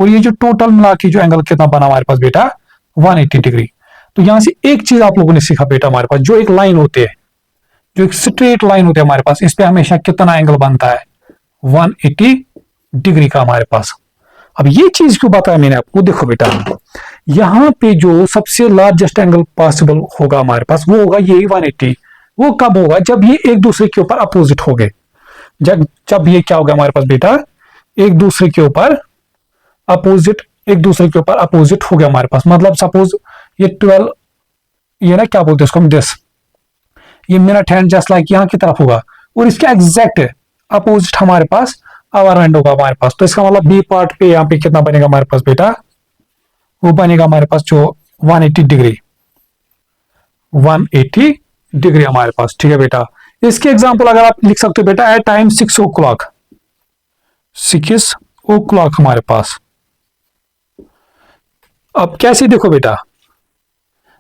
और ये जो टोटल मिला के जो एंगल कितना बना हमारे पास बेटा, 180 डिग्री। तो यहां से एक चीज आप लोगों ने सीखा बेटा, हमारे पास जो एक लाइन होती है, जो एक स्ट्रेट लाइन होती है हमारे पास, इस पे हमेशा कितना एंगल बनता है, 180 डिग्री का हमारे पास। अब ये चीज क्यों बताया मैंने आपको, देखो बेटा, यहां पे जो सबसे लार्जेस्ट एंगल पॉसिबल होगा हमारे पास, वो होगा यही 180। वो कब होगा, जब ये एक दूसरे के ऊपर अपोजिट हो गए। जब ये क्या होगा हमारे पास बेटा, एक दूसरे के ऊपर अपोजिट, एक दूसरे के ऊपर अपोजिट हो गया हमारे पास। मतलब सपोज ये 12, ये ना क्या बोलते हैं इसको हम, दिस, ये मिनट हैंड जस्ट लाइक यहां की तरफ होगा, और इसके एग्जैक्ट अपोजिट हमारे पास आवर हैंड होगा हमारे पास। तो इसका मतलब बी पार्ट पे यहाँ पे कितना बनेगा हमारे पास बेटा, वो बनेगा हमारे पास जो 180 डिग्री, 180 डिग्री हमारे पास, ठीक है बेटा। इसके एग्जांपल अगर आप लिख सकते हो बेटा, at time 6 O clock, 6 O clock हमारे पास। अब कैसे देखो बेटा,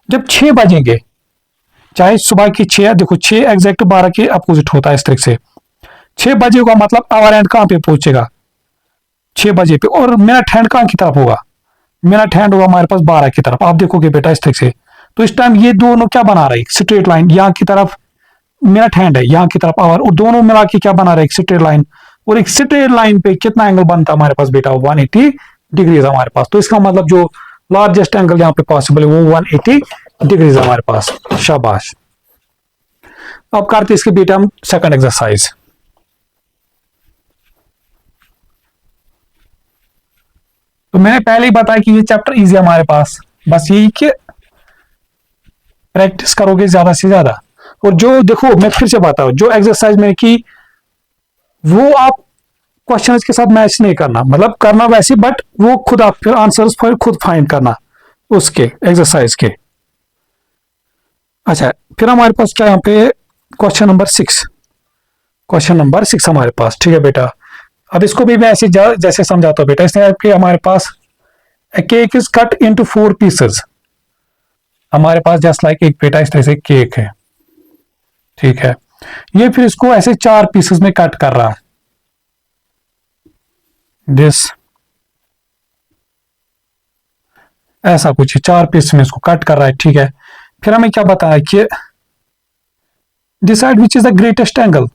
जब 6 बजेंगे, चाहे सुबह की 6, देखो 6 एग्जैक्ट 12 के अपोजिट होता है इस तरह से। 6 बजे होगा मतलब आवर हैंड कहां पे पहुंचेगा, 6 बजे पे। और मिनट हैंड कहां की तरफ होगा, मिनट हैंड होगा हमारे पास 12 की तरफ। आप देखोगे बेटा इस तरह से। तो इस टाइम ये दोनों क्या बना रहे हैं, स्ट्रेट लाइन। यहाँ की तरफ मिनट हैंड है, यहाँ की तरफ आवर, और दोनों मिला के क्या बना रहे हैं, स्ट्रेट लाइन। और एक स्ट्रेट लाइन पे कितना एंगल बनता है हमारे पास बेटा, 180 डिग्रीज हमारे पास। तो इसका मतलब जो लार्जेस्ट एंगल यहाँ पे पॉसिबल है वो 180 डिग्रीज हमारे पास। शाबाश। अब करते इसके बेटा हम सेकंड एक्सरसाइज। तो मैंने पहले ही बताया कि ये चैप्टर इजी है हमारे पास, बस यही कि प्रैक्टिस करोगे ज्यादा से ज्यादा। और जो देखो मैं फिर से बताऊं, जो एक्सरसाइज मैंने की वो आप क्वेश्चंस के साथ मैच नहीं करना, मतलब करना वैसे, बट वो खुद आप फिर आंसर्स फिर खुद फाइंड करना उसके एक्सरसाइज के। अच्छा, फिर हमारे पास क्या यहाँ पे क्वेश्चन नंबर 6, क्वेश्चन नंबर 6 हमारे पास, ठीक है बेटा। अब इसको भी मैं ऐसे जैसे समझाता हूँ बेटा। इसने आपके हमारे पास cake is cut into 4 pieces हमारे पास, जस्ट लाइक एक बेटा इस तरह से केक है, ठीक है। ये फिर इसको ऐसे 4 पीसेस में कट कर रहा है, दिस, ऐसा कुछ 4 पीस में इसको कट कर रहा है, ठीक है। फिर हमें क्या बताया कि decide which is the greatest angle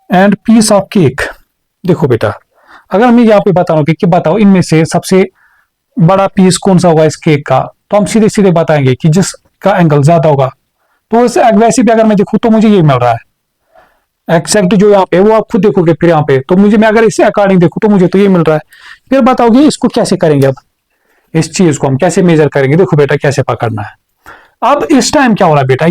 and piece of cake. देखो बेटा, अगर मैं यहाँ पे बता रहा हूँ कि बताओ इनमें से सबसे बड़ा पीस कौन सा होगा इस केक का, तो हम सीधे सीधे बताएंगे कि जिसका एंगल ज्यादा होगा। तो वैसे भी अगर मैं देखूँ तो मुझे ये मिल रहा है एक्सैक्ट जो यहाँ पे, वो आप खुद देखोगे फिर यहाँ पे। तो मुझे, मैं अगर इससे अकॉर्डिंग देखूँ तो मुझे तो ये मिल रहा है। फिर बताओगे इसको कैसे करेंगे, अब इस चीज को हम कैसे मेजर करेंगे। देखो बेटा कैसे पकड़ना है। अब इस टाइम क्या हो रहा है बेटा,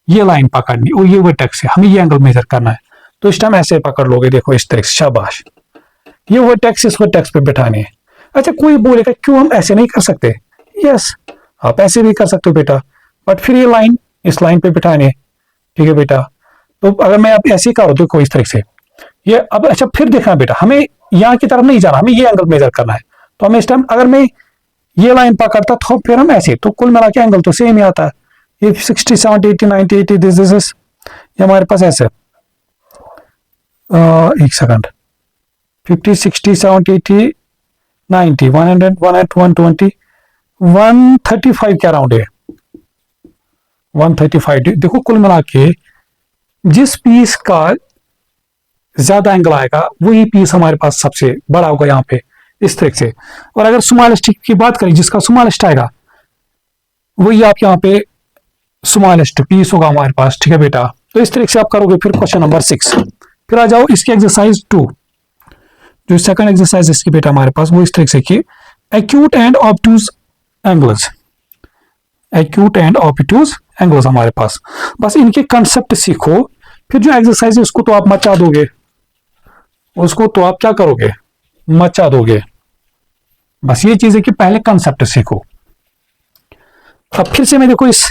ये लाइन पकड़नी और ये वर्टेक्स है, हमें ये एंगल मेजर करना है। तो इस टाइम ऐसे पकड़ लोगे, देखो इस तरह से, शाबाश। ये वर्टेक्स इस वर्टेक्स पे बिठाने है। अच्छा, कोई बोलेगा क्यों हम ऐसे नहीं कर सकते, यस आप ऐसे भी कर सकते हो बेटा, बट फिर ये लाइन इस लाइन पे बिठाने, ठीक है बेटा। तो अगर मैं अब ऐसे ही करूँ, देखो इस तरह से ये। अब अच्छा, फिर देखना बेटा, हमें यहाँ की तरफ नहीं जाना, हमें ये एंगल मेजर करना है। तो हमें इस टाइम अगर मैं ये लाइन पकड़ता तो फिर हम ऐसे, तो कुल मिला के एंगल तो सेम ही आता है। ये 60 70 80 90 80 दिस इज, ये हमारे पास ऐसे, एक सेकंड, 50 60 70 80 90 100 100 120 135 के अराउंड है, 135। देखो कुल मिला के जिस पीस का ज्यादा एंगल आएगा वही पीस हमारे पास सबसे बड़ा होगा यहाँ पे, इस तरीके से। और अगर स्मॉलेस्ट की बात करें, जिसका स्मॉलेस्ट आएगा वही आप यहाँ पे स्मॉलेस्ट पीस होगा हमारे पास, ठीक है बेटा। तो इस तरीके से आप करोगे। फिर क्वेश्चन नंबर 6, फिर आ जाओ इसकी एक्सरसाइज 2, जो सेकंड एक्सरसाइज इसकी बेटा हमारे पास, वो इस तरीके से कि acute and obtuse angles, acute and obtuse angles हमारे पास, बस इनके कंसेप्ट सीखो। फिर जो एक्सरसाइज है उसको तो आप मचा दोगे, उसको तो आप क्या करोगे, मचा दोगे। बस ये चीज है कि पहले कंसेप्ट सीखो। अब फिर से मैं देखो इस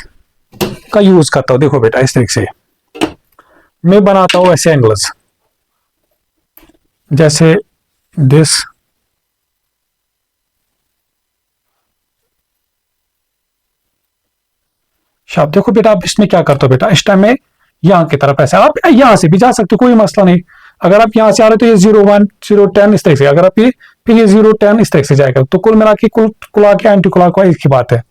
का यूज करता हूं, देखो बेटा इस तरीके से मैं बनाता हूं ऐसे एंगल्स, जैसे दिस, शाप। देखो बेटा आप इसमें क्या करते हो बेटा, इस टाइम में यहां की तरफ ऐसे, आप यहां से भी जा सकते हो, कोई मसला नहीं। अगर आप यहां से आ रहे हो तो ये 0 1 0 10 इस तरह से, अगर आप ये फिर ये 0 10 इस तरह से जाएगा, तो कुल मिला के कुल आके एंटी क्लॉकवाइज की बात है।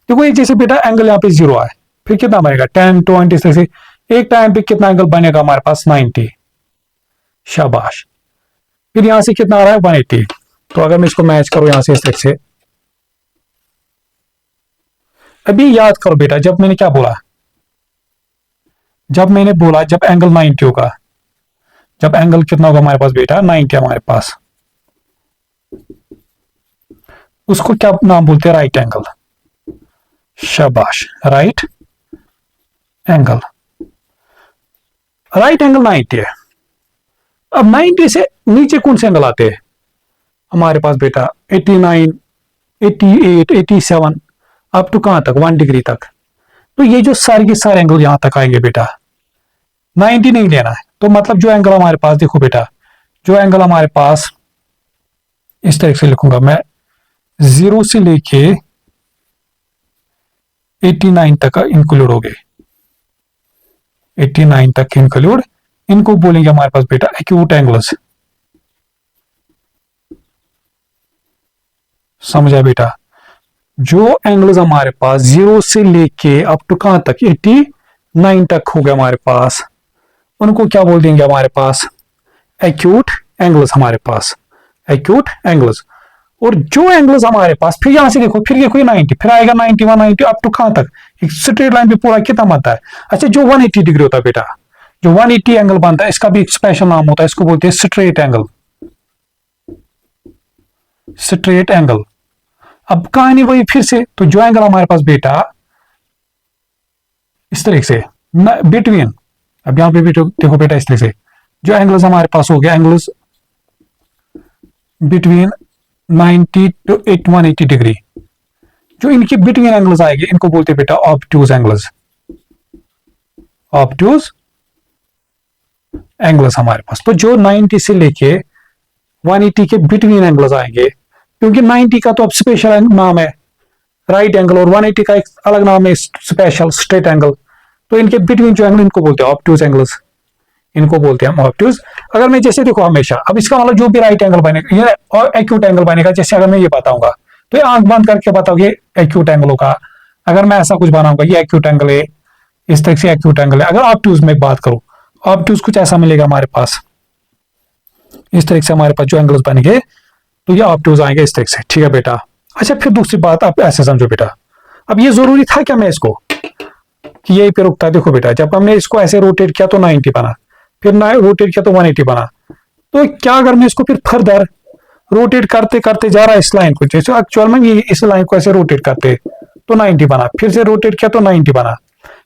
देखो ये जैसे बेटा एंगल यहाँ पे 0 आए, फिर कितना बनेगा 10 20 इस तरह से, एक टाइम पे कितना एंगल बनेगा हमारे पास 90, शाबाश। फिर यहां से कितना आ रहा है 180। तो अगर मैं इसको मैच करूं यहां से इस तरह से, अभी याद करो बेटा जब मैंने क्या बोला, जब मैंने बोला जब एंगल 90 होगा, जब एंगल कितना होगा हमारे पास बेटा 90 हमारे पास, उसको क्या नाम बोलते हैं, राइट एंगल, शाबाश, राइट एंगल। राइट एंगल 90 है। अब 90 से नीचे कौन से एंगल आते हैं हमारे पास बेटा, 89 88 87 अप टू कहां तक 1 डिग्री तक। तो ये जो सारे के सारे एंगल यहां तक आएंगे बेटा, 90 नहीं लेना है। तो मतलब जो एंगल हमारे पास, देखो बेटा जो एंगल हमारे पास, इस तरह से लिखूंगा मैं, 0 से लेके 89 तक इंक्लूड हो गए, 89 तक इंक्लूड, इनको बोलेंगे हमारे पास बेटा एक्यूट एंगल्स। समझा बेटा, जो एंगल्स हमारे पास 0 से लेके अप टू कहां तक 89 तक हो गए हमारे पास, उनको क्या बोल देंगे हमारे पास, एक्यूट एंगल्स हमारे पास, एक्यूट एंगल्स। और जो एंगल्स हमारे पास, फिर यहां से देखो, फिर ये कोई 90, फिर आएगा 91 90 अप टू कहां तक, एक स्ट्रेट लाइन पे पूरा कितना बनता है। अच्छा जो 180 डिग्री होता है बेटा, जो 180 एंगल बनता है, इसका भी एक स्पेशल नाम होता है, इसको बोलते हैं स्ट्रेट एंगल, स्ट्रेट एंगल। अब कहानी वही फिर से, तो जो एंगल हमारे पास बेटा इस तरह से बिटवीन, अब यहां पे भी देखो बेटा इस तरह से, जो एंगल्स हमारे पास हो गया, एंगल्स बिटवीन 90 टू 180 डिग्री, जो इनके बिटवीन एंगल्स आएंगे इनको बोलते हैं बेटा ऑब्ट्यूज एंगल्स, ऑब्ट्यूज एंगल्स हमारे पास। तो जो 90 से लेके 180 के बिटवीन एंगल्स आएंगे, क्योंकि 90 का तो अब स्पेशल नाम है राइट एंगल, और 180 का एक अलग नाम है स्पेशल स्ट्रेट एंगल। तो इनके बिटवीन जो एंगल, इनको बोलते हैं ऑब्ट्यूज एंगल्स, इनको बोलते हैं हम ऑब्ट्यूज। अगर मैं जैसे देखो हमेशा, अब इसका मतलब जो भी राइट एंगल बनेगा ये और एक्यूट एंगल बनेगा, जैसे अगर मैं ये बताऊंगा तो ये आंख बंद करके बताओगे एक्यूट एंगल होगा। अगर मैं ऐसा कुछ बनाऊंगा ये एक्यूट एंगल है, इस तरह से एक्यूट एंगल है। अगर ऑब्ट्यूज में बात करूं, ऑब्ट्यूज कुछ ऐसा मिलेगा हमारे पास, इस तरह से हमारे पास जो एंगल्स बनेंगे तो ये ऑब्ट्यूज आएंगे इस तरह से, ठीक है बेटा। अच्छा फिर दूसरी बात आप ऐसे समझो बेटा, अब ये जरूरी था क्या मैं इसको कि यही पे रुकता है। देखो बेटा जब हमने इसको ऐसे रोटेट किया तो 90 बना, फिर ना रोटेट किया तो 180 बना। तो क्या अगर मैं इसको फिर फर्दर रोटेट करते करते जा रहा है इस लाइन को, जैसे एक्चुअल में ये इस लाइन को ऐसे रोटेट करते तो 90 बना, फिर से रोटेट किया तो 90 बना,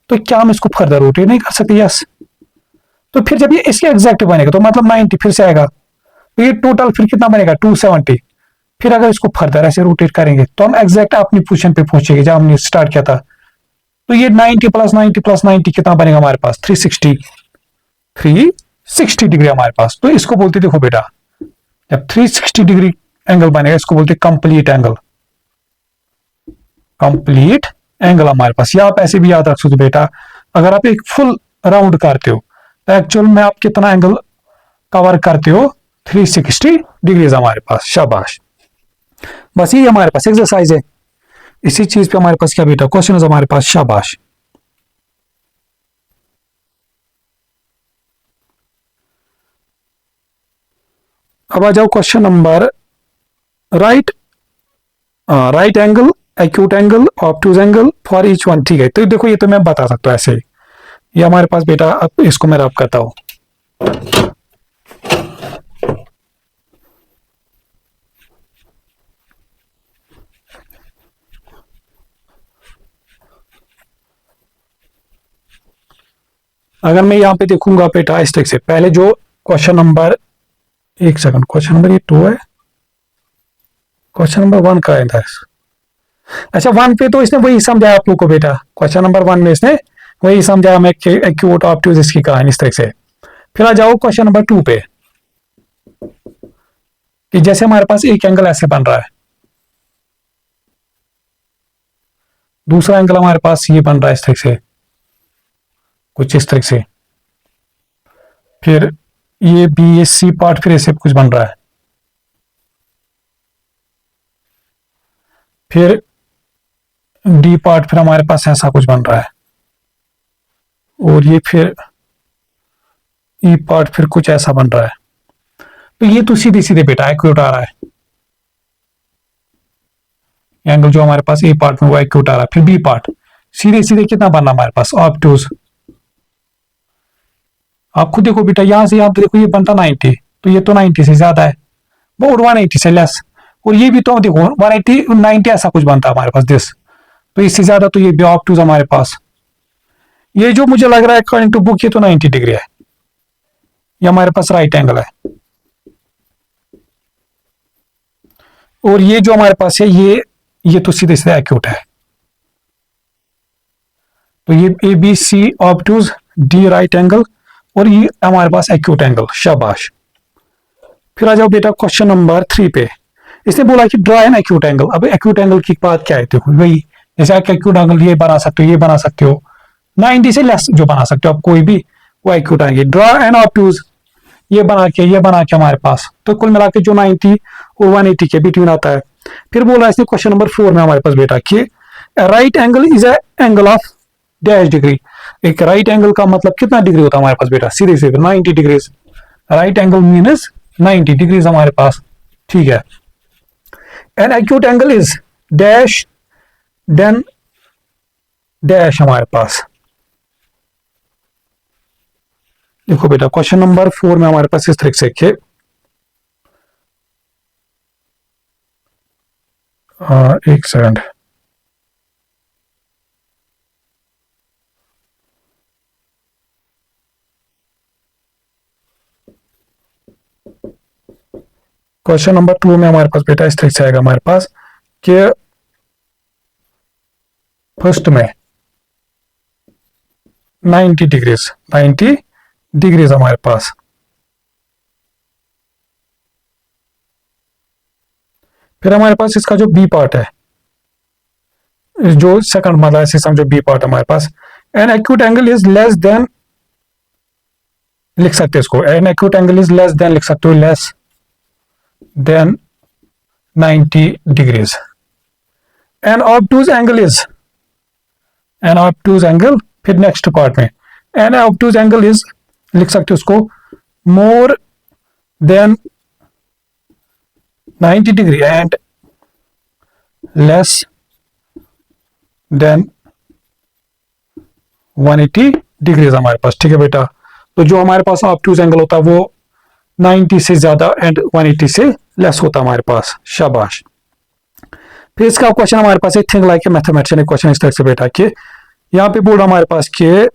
तो क्या हम इसको फर्दर रोटेट नहीं कर सकते? यस। तो फिर जब ये इसके एग्जैक्ट बनेगा तो मतलब 90 फिर से आएगा, तो ये टोटल फिर कितना बनेगा 270। फिर अगर इसको फर्दर ऐसे रोटेट करेंगे तो हम एग्जैक्ट अपनी पोजीशन पे पहुंचेंगे जब हमने स्टार्ट किया था। तो ये 90 प्लस 90 प्लस 90 कितना बनेगा हमारे पास 360, 360 डिग्री हमारे पास। तो इसको बोलते देखो बेटा, जब 360 डिग्री एंगल बनेगा इसको बोलते कंप्लीट एंगल, कंप्लीट एंगल हमारे पास। या आप ऐसे भी याद रख सकते हो बेटा, अगर आप एक फुल राउंड करते हो तो एक्चुअल में आप कितना एंगल कवर करते हो, 360 डिग्रीज हमारे पास। शाबाश, बस ये हमारे पास एक्सरसाइज है, इसी चीज पे हमारे पास क्या बेटा क्वेश्चन है हमारे पास। शाबाश। अब आ जाओ question number right right angle, acute angle, obtuse angle for each one. ठीक है, तो देखो ये तो मैं बता सकता हूँ ऐसे ही। ये हमारे पास बेटा, अब इसको मैं रब करता हूँ। अगर मैं यहाँ पे देखूंगा बेटा इस तरीके से, पहले जो क्वेश्चन नंबर, एक सेकंड, क्वेश्चन नंबर ये 2 है, क्वेश्चन नंबर 1 का है। अच्छा 1 पे तो इसने वही समझाया आप लोग को बेटा, क्वेश्चन नंबर 1 में इसने वही समझाया मैं एक्यूट ऑब्टूज इसकी कहानी इस तरह से। फिर आ जाओ क्वेश्चन नंबर 2 पे, कि जैसे हमारे पास एक एंगल ऐसे बन रहा है, दूसरा एंगल हमारे पास ये बन रहा है इस तरह से, कुछ इस तरह से। फिर ये बी, ये सी पार्ट फिर ऐसे कुछ बन रहा है। फिर डी पार्ट फिर हमारे पास ऐसा कुछ बन रहा है। और ये फिर ई पार्ट फिर कुछ ऐसा बन रहा है। तो ये तो सीधे सीधे बेटा एक्यूट आ रहा है। एंगल जो हमारे पास ए पार्ट में वो एक्यूट आ रहा है। फिर बी पार्ट सीधे सीधे कितना बनना हमारे पास ऑब्टूज। आप खुद देखो बेटा, यहां से आप देखो ये बनता 90, तो ये तो 90 से ज्यादा है, वो 180 से लेस। और ये भी तो देखो 180 90 ऐसा कुछ बनता है हमारे पास दिस, तो इससे ज्यादा तो ये भी ऑब्टूज हमारे पास। ये जो मुझे लग रहा है अकॉर्डिंग टू बुक ये तो 90 डिग्री है, ये हमारे पास राइट एंगल है। और ये जो हमारे पास है ये तो सीधे सीधे एक्यूट है। तो ये A B C obtuse, D right angle, और ये हमारे पास एक्यूट एंगल। शाबाश। फिर आ जाओ बेटा क्वेश्चन नंबर 3 पे। इसने बोला कि ड्रा एन एक्यूट एंगल। अब एक्यूट एंगल की बात क्या है, देखो वही जैसे एक्यूट एंगल ये बना सकते हो, ये बना सकते हो, 90 से लेस जो बना सकते हो आप कोई भी, वो एक्यूट आएंगे। ड्रा एन ऑब्टूज, ये बना के हमारे पास, तो कुल मिला के जो 90 और 180 के बिटवीन आता है। फिर बोला इसने क्वेश्चन नंबर 4 में हमारे पास बेटा कि right angle is A angle of dash degree. एक राइट एंगल का मतलब कितना डिग्री होता है हमारे पास बेटा, सीधे सीधे 90 degrees. Right angle means 90 degrees हमारे पास। ठीक है, an acute angle is dash then dash हमारे पास। देखो बेटा क्वेश्चन नंबर 4 में हमारे पास इस तरह से एक सेकंड, क्वेश्चन नंबर 2 में हमारे पास बेटा इस तरह से आएगा हमारे पास कि फर्स्ट में 90 डिग्रीज हमारे पास। फिर हमारे पास इसका जो बी पार्ट है, जो सेकंड मतलब ऐसे समझो बी पार्ट हमारे पास, an acute angle is less than, लिख सकते हैं इसको, an acute angle is less than, लिख सकते हो less than 90 degrees. An obtuse angle, फिर नेक्स्ट पार्ट में एन ऑब्टूज एंगल इज, लिख सकते हो उसको more than 90 degree and less than 180 degrees हमारे पास। ठीक है बेटा, तो जो हमारे पास ऑब्टूज एंगल होता है वो 90 से ज्यादा एंड 180 से लेस होता है हमारे पास। शाबाश। फिर इसका क्वेश्चन हमारे पास है think like a mathematician. Question इस तरह से बेटा कि यहाँ पे बोल रहा हमारे पास कि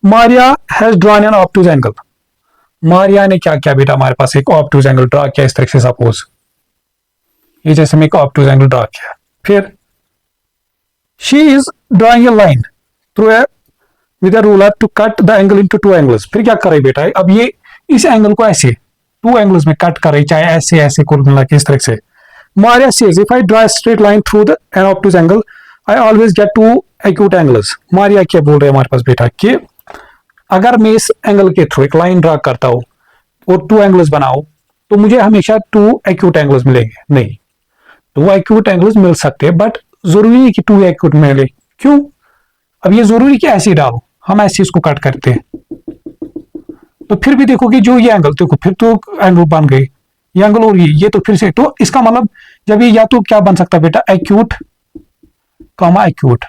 Maria has drawn an obtuse angle. Maria ने क्या किया बेटा, हमारे पास एक ऑब्टूज एंगल ड्रा किया इस तरह से, सपोज ये जैसे मैं एक ऑब्टूज एंगल ड्रा किया। फिर she is drawing a line through A with a ruler to cut the angle into two angles. फिर क्या कर रही बेटा, अब ये इस एंगल को ऐसे 2 एंगल्स में कट कर रही, चाहे ऐसे ऐसे कुल मिला के इस तरह से। Maria says if I draw straight line through the an obtuse angle I always get 2 acute angles. Maria क्या बोल रहे हैं हमारे पास बेटा कि अगर मैं इस एंगल के थ्रू एक लाइन ड्रा करता हूं और 2 एंगल्स बनाओ तो मुझे हमेशा 2 एक्यूट एंगल्स मिलेंगे। नहीं, 2 एक्यूट एंगल्स मिल सकते हैं बट जरूरी नहीं कि 2 एक्यूट मिले। क्यों? अब ये जरूरी कि ऐसे डालो, हम ऐसे इसको कट करते हैं तो फिर भी देखो कि जो ये एंगल, देखो फिर तो एंगल बन गई, ये एंगल और ये तो फिर से, तो इसका मतलब जब ये या तो क्या बन सकता है बेटा, एक्यूट कॉमा एक्यूट।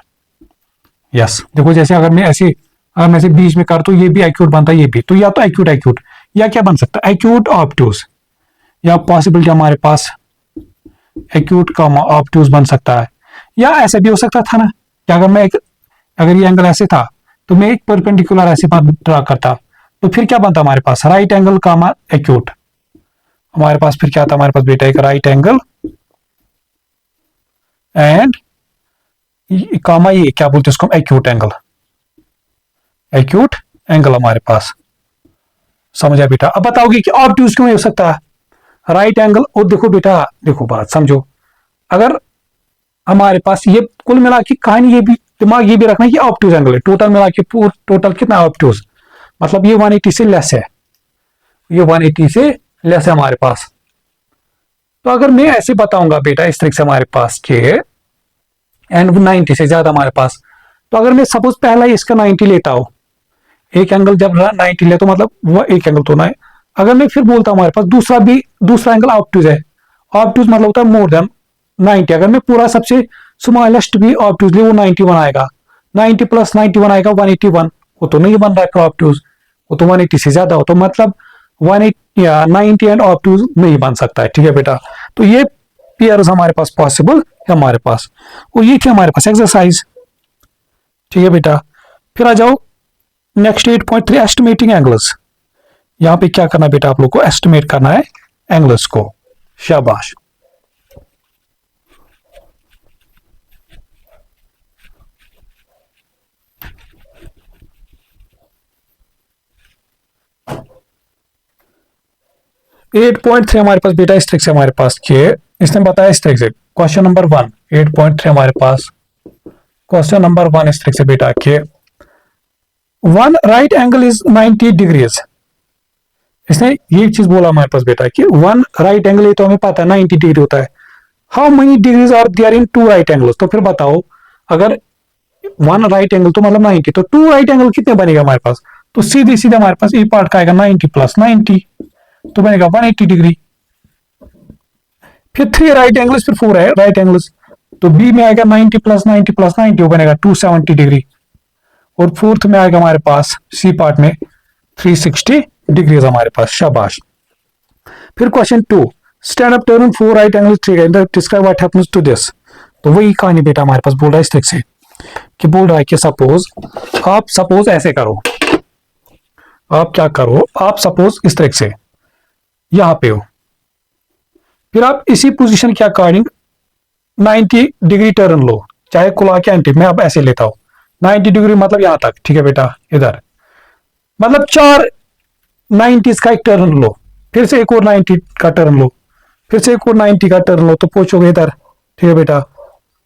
यस, देखो जैसे अगर मैं ऐसे, अगर मैं ऐसे बीच में कर तो ये भी एक्यूट बनता है, ये भी, तो या तो एक्यूट एक्यूट, या क्या बन सकता है, एक्यूट ऑब्ट्यूज, या पॉसिबिलिटी हमारे पास एक्यूट कॉमा ऑब्ट्यूज बन सकता है। या ऐसा भी हो सकता था ना कि अगर मैं अगर ये एंगल ऐसे था तो मैं एक परपेंडिकुलर ऐसे ड्रा करता, तो फिर क्या बनता हमारे पास, राइट एंगल कॉमा एक्यूट। हमारे पास फिर क्या था, हमारे पास बेटा एक राइट एंगल एंड कॉमा ये क्या बोलते हैं उसको, एक्यूट एंगल, एक्यूट एंगल हमारे पास। समझा बेटा? अब बताओगे कि ऑब्ट्यूज क्यों नहीं हो सकता, राइट एंगल। और देखो बेटा, देखो बात समझो, अगर हमारे पास ये कुल मिला के कहानी, ये भी दिमाग ये भी रखना है कि ऑब्ट्यूज एंगल है, टोटल मिला के टोटल कितना ऑब्ट्यूज, मतलब ये 180 से लेस है, ये 180 से लेस है हमारे पास। तो अगर मैं ऐसे बताऊंगा बेटा इस तरीके से हमारे पास के एंड 90 से ज्यादा हमारे पास, तो अगर मैं सपोज पहला इसका 90 लेता हूं, एक एंगल जब 90 ले तो मतलब वो एक एंगल तो ना है। अगर मैं फिर बोलता हूं हमारे पास दूसरा एंगल ऑब्ट्यूज है, ऑब्ट्यूज मतलब होता है मोर देन 90। अगर मैं पूरा सबसे स्मॉलेस्ट भी ऑब्ट्यूज ले वो 91 आएगा, 90 प्लस 91 आएगा 181, वो तो नहीं बन रहा है ऑब्ट्यूज, वो तो 180 से ज्यादा हो, तो मतलब 180 या 90 एंड ऑब्ट्यूज नहीं बन सकता है। ठीक है बेटा, तो ये पेयर्स हमारे पास पॉसिबल है हमारे पास, और ये थी हमारे पास एक्सरसाइज। ठीक है बेटा, फिर आ जाओ नेक्स्ट 8.3 एस्टिमेटिंग एंगल्स। यहां पे क्या करना बेटा, आप लोग को एस्टिमेट करना है एंगल्स को। शाबाश। एट पॉइंट थ्री हमारे पास बेटा इस तरीके से हमारे पास के, इसने बताया इस तरीके से, क्वेश्चन नंबर 1 8.3 हमारे पास, क्वेश्चन नंबर 1 इस तरीके से बेटा के, one right angle is 90 degrees. इसने ये चीज बोला हमारे पास बेटा कि वन राइट एंगल, ये तो हमें पता है 90 डिग्री होता है। How many degrees are there in two right angles, तो फिर बताओ अगर वन राइट एंगल तो मतलब 90, तो टू राइट एंगल कितने बनेगा हमारे पास, तो सीधे सीधे हमारे पास ए पार्ट का आएगा 90 प्लस 90, तो बनेगा 180 डिग्री। फिर थ्री राइट एंगल्स, फिर फोर है राइट एंगल्स, तो बी में आएगा 90 प्लस 90 प्लस 90, वो बनेगा 270 डिग्री। और फोर्थ में आएगा हमारे पास सी पार्ट में 360 डिग्रीज हमारे पास। शाबाश। फिर question 2, stand up turn four right angle triangle, describe what happens to this. तो वही कहानी बेटा हमारे पास बोल रहा है इस तरीके से कि बोल रहा है कि सपोज ऐसे करो, आप क्या करो, आप सपोज इस तरीके से यहां पे हो, फिर आप इसी पोजीशन के अकॉर्डिंग 90 डिग्री टर्न लो, चाहे कुला के एंटी, मैं अब ऐसे लेता हूं 90 डिग्री मतलब यहां तक। ठीक है बेटा, इधर मतलब 4 90 का एक टर्न लो, फिर से एक और 90 का टर्न लो, फिर से एक और 90 का टर्न लो, तो पहुंचोगे इधर। ठीक है बेटा,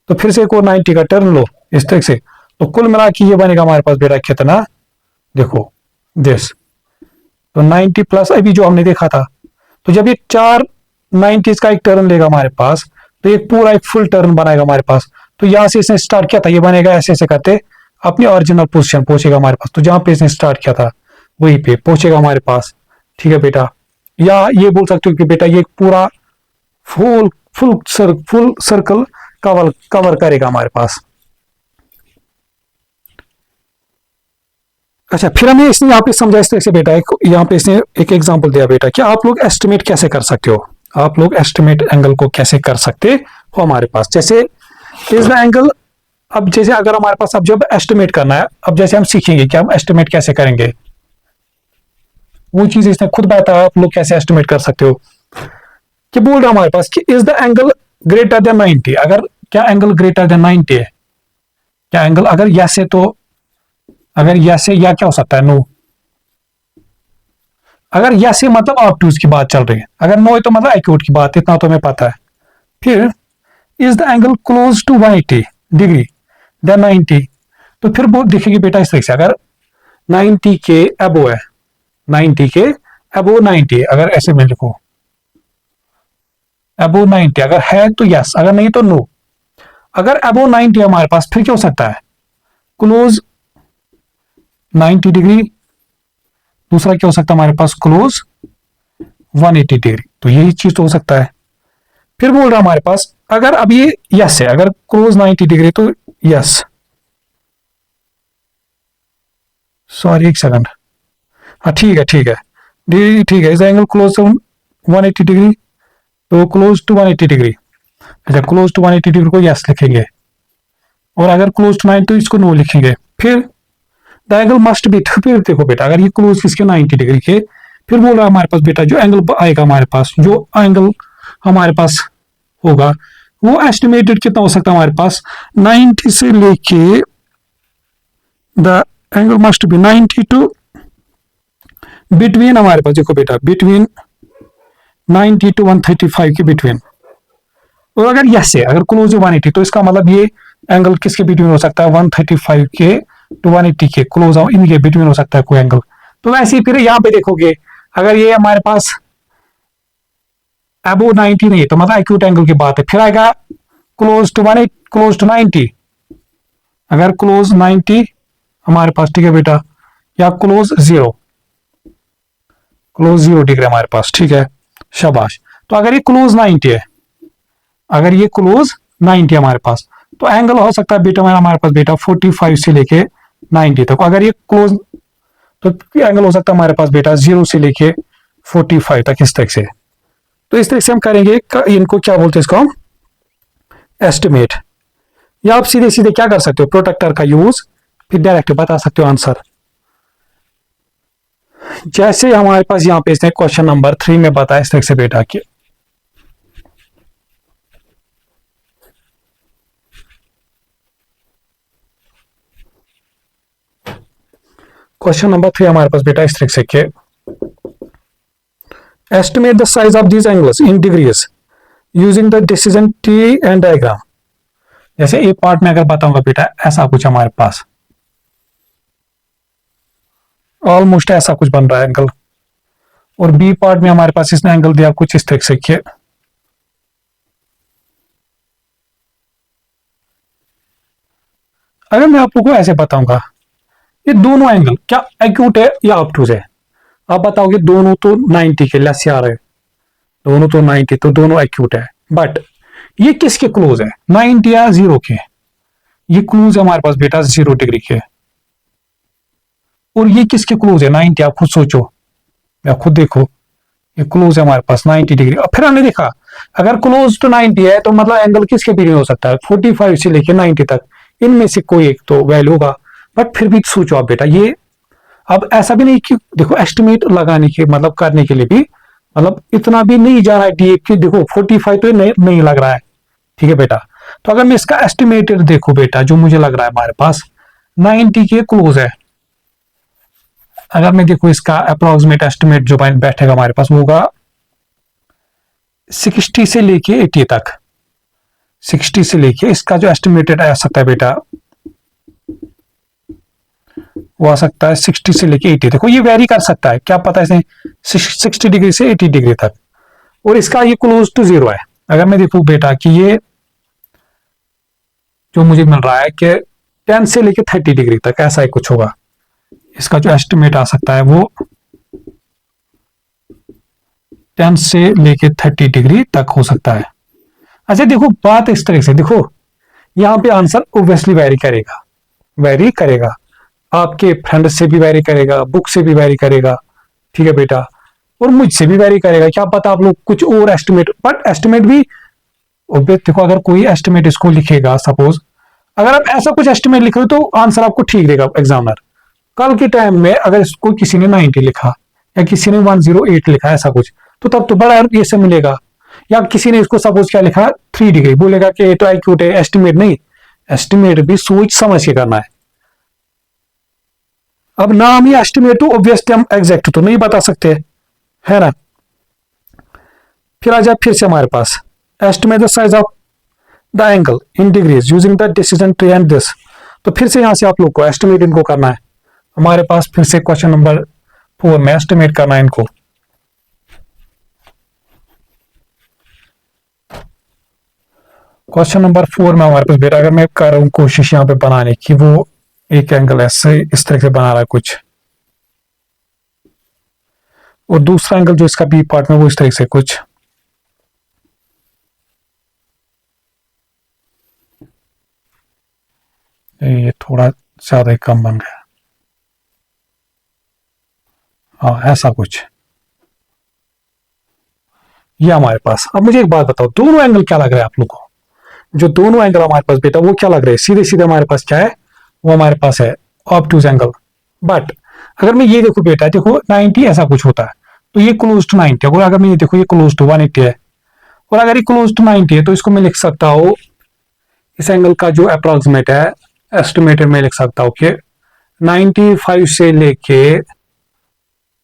तो फिर से एक और 90 का टर्न लो इस तरह से, तो कुल मिला के ये बनेगा हमारे पास बेटा कितना, देखो दिस, तो 90 प्लस अभी जो हमने देखा था, तो जब ये 4 90 का एक टर्न लेगा हमारे पास, तो एक पूरा एक फुल टर्न बनाएगा हमारे पास। तो यहां से इसने स्टार्ट किया था, ये बनेगा ऐसे ऐसे करते अपनी ओरिजिनल पोजीशन पहुंचेगा हमारे पास, तो जहां पे इसने स्टार्ट किया था वहीं पे पहुंचेगा हमारे पास। ठीक है बेटा, या ये बोल सकते हो कि बेटा ये पूरा फुल सर्कल कवर करेगा हमारे पास। अच्छा, फिर हमें इसने यहाँ पे समझा इस तरह से बेटा, यहाँ पे इसने एक एग्जांपल दिया बेटा कि आप लोग एस्टिमेट कैसे कर सकते हो, आप लोग एस्टिमेट एंगल को कैसे कर सकते हो हमारे पास। जैसे इज द एंगल, अब जैसे अगर हमारे पास अब जब एस्टिमेट करना है, अब जैसे हम सीखेंगे कि हम एस्टिमेट कैसे करेंगे, वो चीज इसने खुद बताया आप लोग कैसे एस्टिमेट कर सकते हो। कि बोल रहा हमारे पास कि is the angle greater than 90, अगर क्या एंगल ग्रेटर देन 90 है, क्या एंगल अगर यस है, तो अगर यस है या क्या हो सकता है, नो। अगर यस है मतलब ऑब्ट्यूज की बात चल रही है, अगर नो है तो मतलब एक्यूट की बात, इतना तो हमें पता है। फिर is the angle close to 180 degree then 90, तो फिर वो दिखेगी बेटा इस तरीके से, अगर 90 के अबो है, 90 के अबो 90, अगर ऐसे में लिखो अबो 90, अगर है तो यस, अगर नहीं तो नो। अगर अबो 90 हमारे पास, फिर क्या हो सकता है, क्लोज 90 डिग्री, दूसरा क्या हो सकता है हमारे पास, क्लोज 180 डिग्री। तो यही चीज तो हो सकता है। फिर बोल रहा हमारे पास अगर अब ये यस है, अगर क्लोज 90 डिग्री तो यस, सॉरी एक सेकंड, हाँ ठीक है ठीक है, ठीक है, इस एंगल क्लोज टू 180 डिग्री, तो क्लोज टू 180 डिग्री, अच्छा क्लोज टू 180 डिग्री को यस लिखेंगे, और अगर क्लोज टू 90 तो इसको नो लिखेंगे। फिर द एंगल मस्ट बी, फिर देखो बेटा अगर ये क्लोज किसके 90 डिग्री के, फिर बोल रहा है हमारे पास बेटा जो एंगल आएगा हमारे पास, जो एंगल हमारे पास होगा वो एस्टिमेटेड कितना हो सकता है हमारे पास 90 से लेके, the angle must be 90 to between, हमारे पास देखो बेटा बिटवीन 90 टू 135 के बिटवीन। और अगर यस है, अगर क्लोज है 180 तो इसका मतलब ये एंगल किसके बिटवीन हो सकता है 135 के टू 180 के क्लोज, इनके बिटवीन हो सकता है कोई एंगल। तो वैसे ही फिर यहाँ पे देखोगे अगर ये हमारे पास अबो 90 नहीं है तो मतलब एक्यूट एंगल की बात है। फिर आएगा क्लोज टू 180, क्लोज टू 90, अगर क्लोज 90 हमारे पास, ठीक है बेटा, या क्लोज 0, क्लोज 0 डिग्री हमारे पास, ठीक है शाबाश। तो अगर ये क्लोज 90 है, अगर ये क्लोज 90 हमारे पास, तो एंगल हो सकता है बेटा हमारे पास बेटा 45 से लेके 90 तक। अगर ये क्लोज, तो एंगल हो सकता है हमारे पास बेटा 0 से लेके 45 तक, इस तरह से। तो इस तरह से हम करेंगे, इनको क्या बोलते हैं, इसको हम एस्टिमेट। या आप सीधे सीधे क्या कर सकते हो, प्रोटेक्टर का यूज, फिर डायरेक्ट बता सकते हो आंसर। जैसे हमारे पास यहाँ पे इसने क्वेश्चन नंबर 3 में बताया इस तरह से बेटा कि क्वेश्चन नंबर 3 हमारे पास बेटा इस तरह से कि estimate the size of these angles in degrees using the decision tree and diagram। जैसे ए पार्ट में अगर बताऊंगा बेटा ऐसा कुछ हमारे पास ऑलमोस्ट ऐसा कुछ बन रहा है एंगल, और बी पार्ट में हमारे पास इसने एंगल दिया कुछ इस तरह से कि अगर मैं आप लोगों को ऐसे बताऊंगा ये दोनों एंगल क्या एक्यूट है या ऑब्टूज है, आप बताओगे दोनों तो 90 के लेस आ रहे, दोनों तो 90, तो दोनों एक्यूट है, बट ये किसके क्लोज है 90 या 0 के, ये क्लोज है हमारे पास बेटा 0 डिग्री के, और ये किसके क्लोज है 90, आप खुद सोचो या खुद देखो, ये क्लोज है हमारे पास 90 डिग्री। और फिर हमने देखा अगर क्लोज टू 90 है तो मतलब एंगल किसके बीच में हो सकता है 45 से लेकर 90 तक, इनमें से कोई एक तो वैल्यू होगा। बट फिर भी सोचो आप बेटा, ये अब ऐसा भी नहीं कि देखो एस्टिमेट लगाने के मतलब करने के लिए भी मतलब इतना भी नहीं जा रहा है डीप कि देखो 45 तो नहीं लग रहा है, ठीक है बेटा। तो अगर मैं इसका एस्टिमेटेड देखो बेटा, जो मुझे लग रहा है हमारे पास 90 के क्लोज है, अगर मैं देखो इसका अप्रोक्सीमेट एस्टिमेट जो बैठेगा हमारे पास वो होगा 60 से लेके 80 तक, 60 से लेके इसका जो एस्टिमेटेड आ सकता है बेटा वो आ सकता है 60 से लेके 80। देखो ये वेरी कर सकता है, क्या पता है 60 डिग्री से 80 डिग्री तक, और इसका ये क्लोज टू 0 है। अगर मैं देखूं बेटा कि ये जो मुझे मिल रहा है कि 10 से लेके 30 डिग्री तक ऐसा ही कुछ होगा, इसका जो एस्टिमेट आ सकता है वो 10 से लेके 30 डिग्री तक हो सकता है। अच्छा देखो बात इस तरह से, देखो यहां पे आंसर ओब्वियसली वेरी करेगा, आपके फ्रेंड से भी वेरी करेगा, बुक से भी वेरी करेगा, ठीक है बेटा, और मुझसे भी वेरी करेगा। क्या पता आप लोग कुछ और एस्टिमेट, बट एस्टिमेट भी देखो अगर कोई एस्टिमेट इसको लिखेगा, सपोज अगर आप ऐसा कुछ एस्टिमेट लिख रहे हो तो आंसर आपको ठीक देगा एग्जामिनर। कल के टाइम में अगर इसको किसी ने 90 लिखा या किसी ने 108 लिखा ऐसा कुछ, तो तब तो बड़ा ये सब मिलेगा। या किसी ने इसको सपोज क्या लिखा 3 डिग्री, बोलेगा कि ये तो एक्यूट है, एस्टिमेट नहीं, एस्टिमेट भी सोच समझ के करना है। अब नाम ही एस्टिमेट तो ऑब्वियसली हम एग्जैक्ट तो नहीं बता सकते, है ना। फिर आ जाए फिर से हमारे पास estimate the size of the angle in degrees using the decision tree and this. तो फिर से यहां से आप लोग को एस्टिमेट इनको करना है हमारे पास, फिर से क्वेश्चन नंबर 4 में एस्टिमेट करना है इनको। क्वेश्चन नंबर 4 में हमारे पास बेटा अगर मैं कर रहा हूं कोशिश यहाँ पे बनाने की, वो एक एंगल ऐसे इस तरह से बना रहा है कुछ, और दूसरा एंगल जो इसका बी पार्ट में वो इस तरह से कुछ, ये थोड़ा ज्यादा ही कम बन गया। हाँ, ऐसा कुछ ये हमारे पास। अब मुझे एक बात बताओ, दोनों एंगल क्या लग रहा है आप लोग को? जो दोनों एंगल हमारे पास बेटा वो क्या लग रहे हैं? सीधे सीधे हमारे पास क्या है? वो हमारे पास है ऑब्टूज एंगल। बट अगर मैं ये देखो बेटा, देखो 90 ऐसा कुछ होता है, तो ये क्लोज टू 90। अगर मैं ये देखो, ये क्लोज टू 180 है, और अगर ये क्लोज टू 90 है, तो इसको मैं लिख सकता हूँ, इस एंगल का जो अप्रोक्सीमेट है, एस्टिमेटेड में लिख सकता हूँ कि 95 से लेके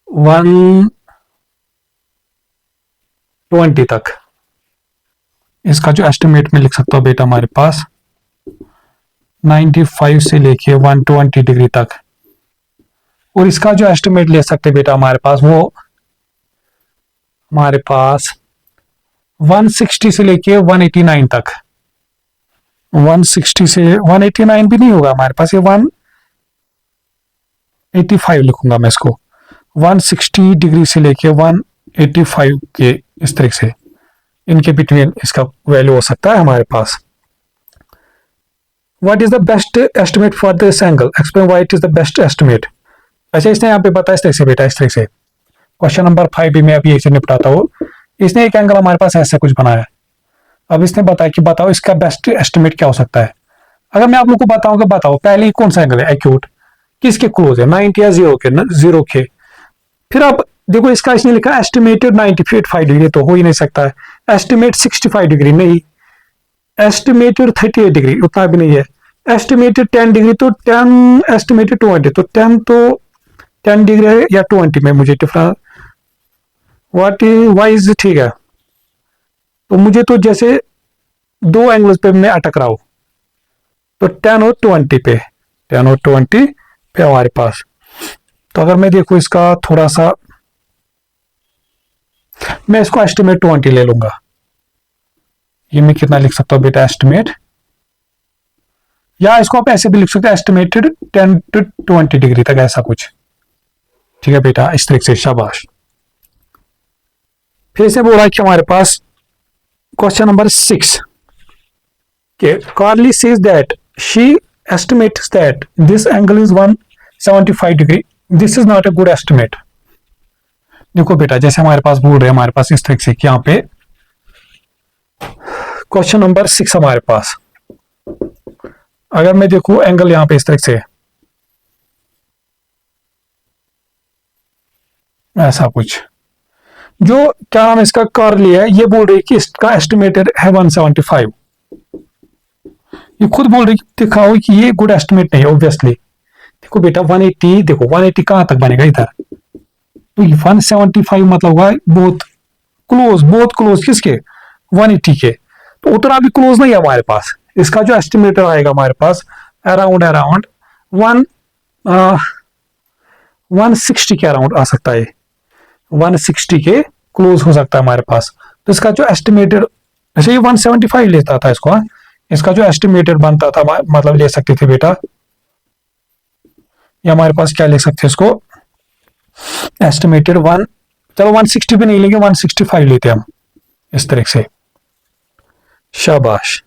120 तक। इसका जो एस्टिमेट में लिख सकता हूँ बेटा हमारे पास 95 से लेके 120 डिग्री तक। और इसका जो एस्टिमेट ले सकते बेटा हमारे पास, वो हमारे पास 160 से लेके 189 तक। 160 से 189 भी नहीं होगा हमारे पास, ये 185 लिखूंगा मैं इसको। 160 डिग्री से लेके 185 के इस तरीके से, इनके बिटवीन इसका वैल्यू हो सकता है हमारे पास। What is the best estimate for this angle? Explain why it is the best estimate. अच्छा, इसने यहाँ पे बताया इस तरह से बेटा, इस तरह से। क्वेश्चन नंबर 5 भी मैं अभी यही से निपटाता हूँ। इसने एक एंगल हमारे पास ऐसा कुछ बनाया। अब इसने बताया कि बताओ इसका बेस्ट एस्टिमेट क्या हो सकता है। अगर मैं आप लोग को बताऊं कि बताओ पहले कौन सा एंगल है एक्यूट, किसके क्लोज है, 90 या 0 के, 0 के। फिर आप देखो, इसका इसने लिखा एस्टिमेटेड 95 डिग्री, तो हो ही नहीं सकता है। एस्टिमेट 65 डिग्री नहीं, एस्टिमेटेड 38 डिग्री उतना भी नहीं है, एस्टिमेटेड 10 डिग्री तो 10, एस्टिमेटेड 20 तो 10, तो 10 डिग्री है या 20 में मुझे डिफरेंस व्हाट इज वाइज, ठीक है। तो मुझे तो जैसे दो एंगल्स पे मैं अटक रहा हूं, तो 10 और 20 पे, 10 और 20 पे हमारे पास। तो अगर मैं देखूं इसका थोड़ा सा, मैं इसको एस्टिमेट 20 ले लूंगा। ये मैं कितना लिख सकता हूं बेटा एस्टिमेट, या इसको आप ऐसे भी लिख सकते हैं एस्टिमेटेड 10 to 20 डिग्री तक, ऐसा कुछ। ठीक है बेटा, इस तरीके से, शाबाश। फिर से बोला कि हमारे पास क्वेश्चन नंबर 6 के Carly says that she estimates that this angle is 175 degree, this is not a good estimate. देखो बेटा, जैसे हमारे पास बोल रहे हैं हमारे पास इस तरीके से कि यहाँ पे क्वेश्चन नंबर 6 हमारे पास, अगर मैं देखूं एंगल यहाँ पे इस तरीके से, ऐसा कुछ, जो क्या नाम इसका कार्ली है, ये बोल रही है कि इसका एस्टिमेटेड है 175। ये खुद बोल रही दिखाओ कि ये गुड एस्टिमेट नहीं है ऑब्वियसली। देखो बेटा 180, देखो 180 कहां तक बनेगा इधर, तो 175 मतलब हुआ बहुत क्लोज किसके, 180 के। तो उतना भी क्लोज नहीं है हमारे पास। इसका जो एस्टिमेटर आएगा हमारे पास अराउंड 160 के अराउंड आ सकता है, 160 के क्लोज हो सकता है हमारे पास। तो इसका जो एस्टिमेटेड, वैसे ये 175 लेता था इसको, हाँ, इसका जो एस्टिमेटेड बनता था मतलब ले सकते थे बेटा, ये हमारे पास क्या ले सकते हैं इसको, एस्टिमेटेड 1, चलो 160 भी नहीं लेंगे, 165 लेते हम इस तरह से, शाबाश।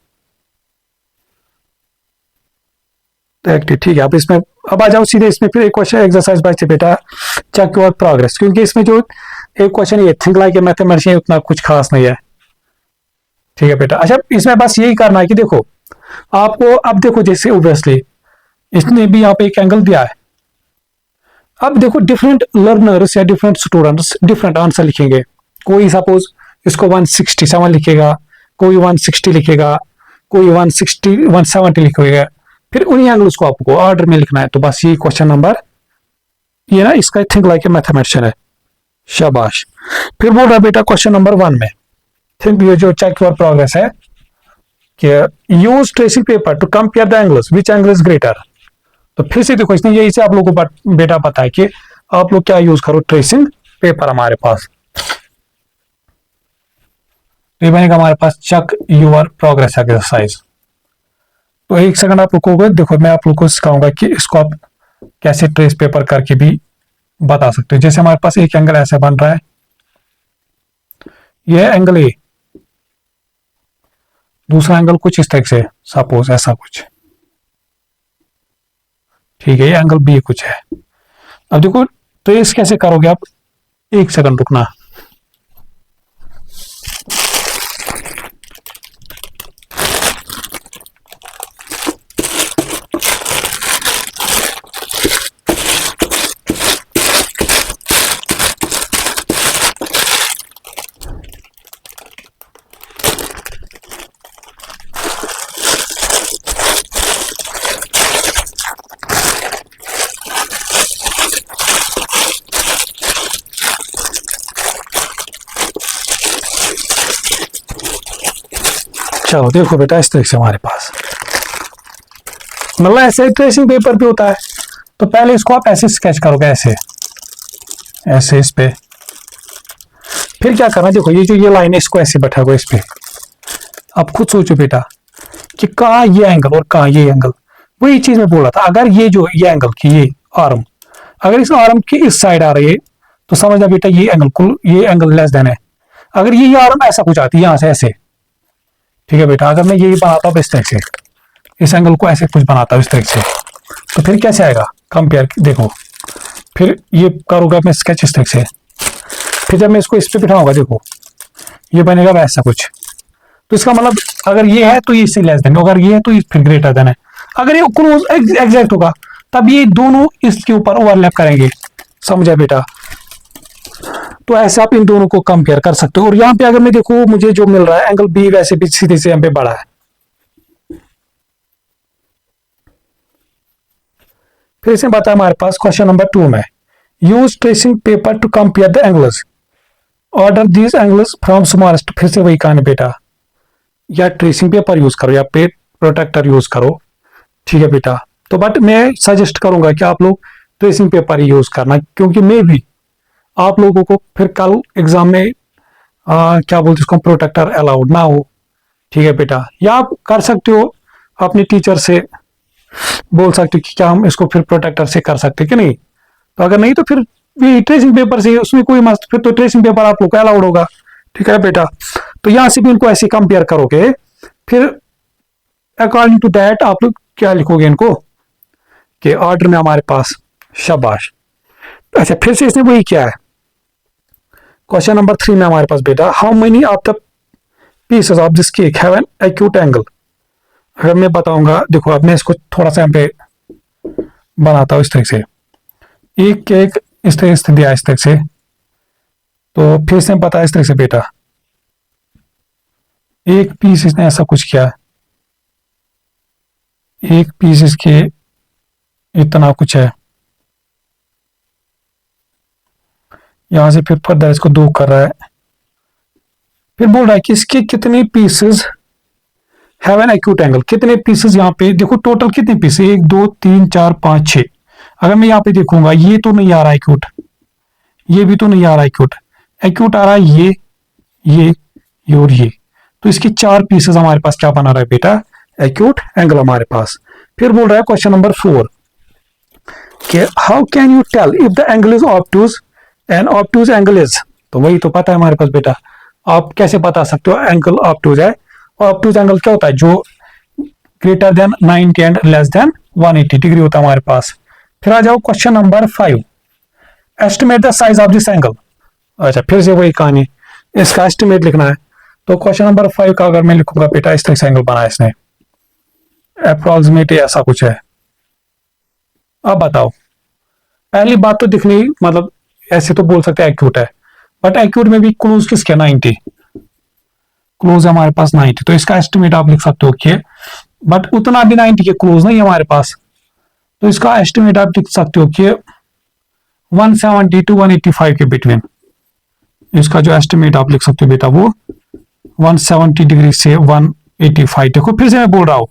ठीक है, अब इसमें अब आ जाओ सीधे इसमें, फिर एक क्वेश्चन एक्सरसाइज बाय बेटा, चेक योर प्रोग्रेस। क्योंकि इसमें जो एक क्वेश्चन ये थिंक लाइक ए मैथमेटिशियन उतना कुछ खास नहीं है। ठीक है बेटा, अच्छा इसमें बस यही करना है कि देखो आपको, अब देखो जैसे ओब्वियसली इसने भी यहाँ पे एक एंगल दिया है। अब देखो डिफरेंट लर्नर्स या डिफरेंट स्टूडेंट्स डिफरेंट आंसर लिखेंगे। कोई सपोज इसको 167 लिखेगा, कोई 160 लिखेगा, कोई 160 170 लिखेगा। फिर उन्हीं एंगल्स को आपको ऑर्डर में लिखना है। तो बस ये क्वेश्चन नंबर, ये ना इसका थिंक लाइक ए मैथमेटिशियन है, शाबाश। फिर बोल रहा है बेटा क्वेश्चन नंबर 1 में, थिंक ये जो चेक योर प्रोग्रेस है कि use tracing paper two compare the angles, which angle is greater. तो फिर से देखो इसने यही से आप लोगों को बेटा पता है कि आप लोग क्या यूज करो, ट्रेसिंग पेपर हमारे पास। तो ये बनेगा हमारे पास चेक योर प्रोग्रेस एक्सरसाइज। तो एक सेकंड आप लोगों को, देखो मैं आप लोग को सिखाऊंगा कि इसको आप कैसे ट्रेस पेपर करके भी बता सकते हो। जैसे हमारे पास एक एंगल ऐसे बन रहा है, यह एंगल ए, दूसरा एंगल कुछ इस तरह से, सपोज ऐसा कुछ। ठीक है, ये एंगल बी कुछ है। अब देखो ट्रेस कैसे करोगे आप, एक सेकंड रुकना। चलो देखो बेटा, इस तरीके से हमारे पास मतलब ऐसे ट्रेसिंग पेपर पे होता है। तो पहले इसको आप ऐसे स्केच करोगे, ऐसे ऐसे इस पे। फिर क्या करना, देखो ये जो ये लाइन है इसको ऐसे बैठाओगे इस पे। अब खुद सोचो बेटा कि कहाँ ये एंगल और कहाँ ये एंगल। वही चीज मैं बोल रहा था, अगर ये जो ये एंगल की ये आर्म, अगर इस आर्म की इस साइड आ रही है तो समझना बेटा ये एंगल कुल ये एंगल लेस देन है। अगर ये आर्म ऐसा कुछ आती है यहां से ऐसे, ठीक है बेटा, अगर मैं ये बनाता हूँ इस तरह से, इस एंगल को ऐसे कुछ बनाता हूँ इस तरह से, तो फिर कैसे आएगा कंपेयर, देखो फिर ये करूंगा मैं स्केच इस तरह से। फिर जब मैं इसको इस पे बिठाऊंगा देखो ये बनेगा वैसा कुछ। तो इसका मतलब अगर ये है तो ये इससे लेस देन, अगर ये है तो ये फिर ग्रेटर देन है। अगर ये क्लोज एग्जैक्ट होगा तब ये दोनों इसके ऊपर ओवरलैप करेंगे, समझा बेटा। तो ऐसे आप इन दोनों को कंपेयर कर सकते हो। और यहाँ पे अगर मैं देखो मुझे जो मिल रहा है एंगल बी वैसे भी सीधे से यहाँ पे बड़ा है। फिर से बता हमारे पास क्वेश्चन नंबर 2 में, use tracing paper two compare the angles, order these angles from smallest. फिर से वही कहानी बेटा, या ट्रेसिंग पेपर यूज करो या पेट प्रोटेक्टर यूज करो, ठीक है बेटा। तो बट मैं सजेस्ट करूंगा कि आप लोग ट्रेसिंग पेपर ही यूज करना, क्योंकि मे भी आप लोगों को फिर कल एग्जाम में क्या बोलते उसको प्रोटेक्टर अलाउड ना हो, ठीक है बेटा। या आप कर सकते हो अपने टीचर से बोल सकते हो कि क्या हम इसको फिर प्रोटेक्टर से कर सकते कि नहीं। तो अगर नहीं तो फिर ये ट्रेसिंग पेपर से, उसमें कोई मस्त, फिर तो ट्रेसिंग पेपर आप लोग को अलाउड होगा, ठीक है बेटा। तो यहां से भी इनको ऐसे कंपेयर करोगे, फिर अकॉर्डिंग टू दैट आप लोग क्या लिखोगे इनको कि ऑर्डर में हमारे पास, शाबाश। अच्छा फिर से इसने वही किया है। क्वेश्चन नंबर 3 में हमारे पास बेटा, how many of the pieces of this cake have an acute angle. अगर मैं बताऊंगा, देखो अब मैं इसको थोड़ा सा यहाँ पे बनाता हूँ इस तरह से। एक केक इस तरह से दिया इस तरह से, तो फिर से पता है इस तरह से बेटा, एक पीस इसने ऐसा कुछ किया, एक पीस इसके इतना कुछ है, यहां से फिर फर्दर इसको दो कर रहा है। फिर बोल रहा है कि इसके कितने pieces have an acute angle, कितने पीसेस यहाँ पे देखो टोटल कितने पीस, 1 2 3 4 5 6। अगर मैं यहाँ पे देखूंगा ये तो नहीं आ रहा एक्यूट, ये भी तो नहीं आ रहा एक्यूट, एक्यूट आ रहा है ये और ये। तो इसके 4 पीसेस हमारे पास क्या बना रहा है बेटा, एक्यूट एंगल हमारे पास। फिर बोल रहा है क्वेश्चन नंबर 4 कि how can you tell if the angle is obtuse and obtuse angle is. तो वही तो पता है हमारे पास बेटा, आप कैसे बता सकते हो एंगल ऑब्टूज है। ऑब्टूज एंगल क्या होता है, जो greater than 90 and less than 180 degree होता है हमारे पास। फिर आ जाओ question number 5, estimate the size of this angle. अच्छा फिर से वही कहानी, इसका एस्टिमेट लिखना है। तो क्वेश्चन नंबर 5 का अगर मैं लिखूंगा बेटा, इस तरह से एंगल बना है इसने, अप्रोक्सीमेट ऐसा कुछ है। अब बताओ, पहली बात तो दिखनी, मतलब ऐसे तो बोल सकते हैं एक्यूट है, बट एक्यूट में भी क्लोज किसके 90, क्लोज है हमारे पास 90। तो इसका एस्टिमेट आप लिख सकते हो कि, बट उतना भी 90 के क्लोज नहीं है हमारे पास। तो इसका एस्टिमेट आप लिख सकते हो कि 170 टू 185 के बिटवीन। इसका जो एस्टिमेट आप लिख सकते हो बेटा वो 170 डिग्री से 185। देखो फिर से मैं बोल रहा हूँ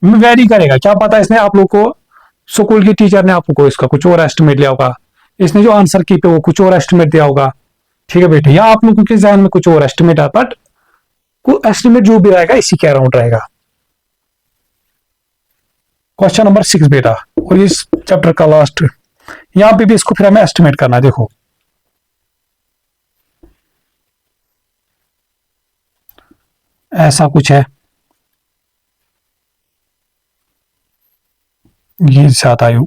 वेरी करेगा, क्या पता इसने आप लोग को, स्कूल के टीचर ने आपको इसका कुछ और एस्टिमेट लिया होगा, इसने जो आंसर की पे वो कुछ और एस्टिमेट दिया होगा, ठीक है बेटा। या आप लोगों के जहन में कुछ और एस्टिमेट है, बट एस्टिमेट जो भी रहेगा इसी के अराउंड रहेगा। क्वेश्चन नंबर 6 बेटा, और इस चैप्टर का लास्ट, यहां पे भी इसको फिर हमें एस्टिमेट करना है। देखो ऐसा कुछ है, ये ज्यादा आयु,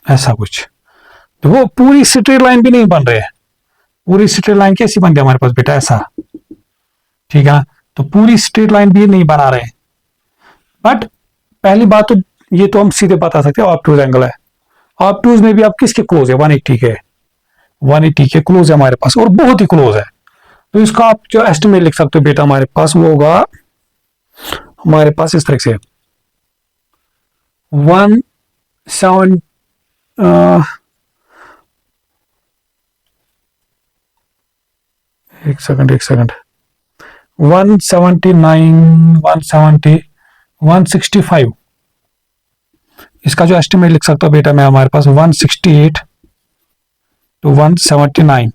ऐसा कुछ। तो वो पूरी स्ट्रेट लाइन भी नहीं बन रहे है। पूरी स्ट्रेट लाइन कैसी बनती है हमारे पास बेटा, ऐसा, ठीक है ना। तो पूरी स्ट्रेट लाइन भी नहीं बना रहे। बट पहली बात तो ये तो हम सीधे बता सकते हैं ऑब्टूज एंगल है। ऑब्टूज में भी आप किसके क्लोज है, 180 के, 180 के क्लोज है हमारे पास, और बहुत ही क्लोज है। तो इसका आप जो एस्टिमेट लिख सकते हो बेटा हमारे पास, वो होगा हमारे पास इस तरह से 17 एक सेकंड 179 170 165, इसका जो एस्टिमेट लिख सकता हूं बेटा मैं हमारे पास 168 टू 179,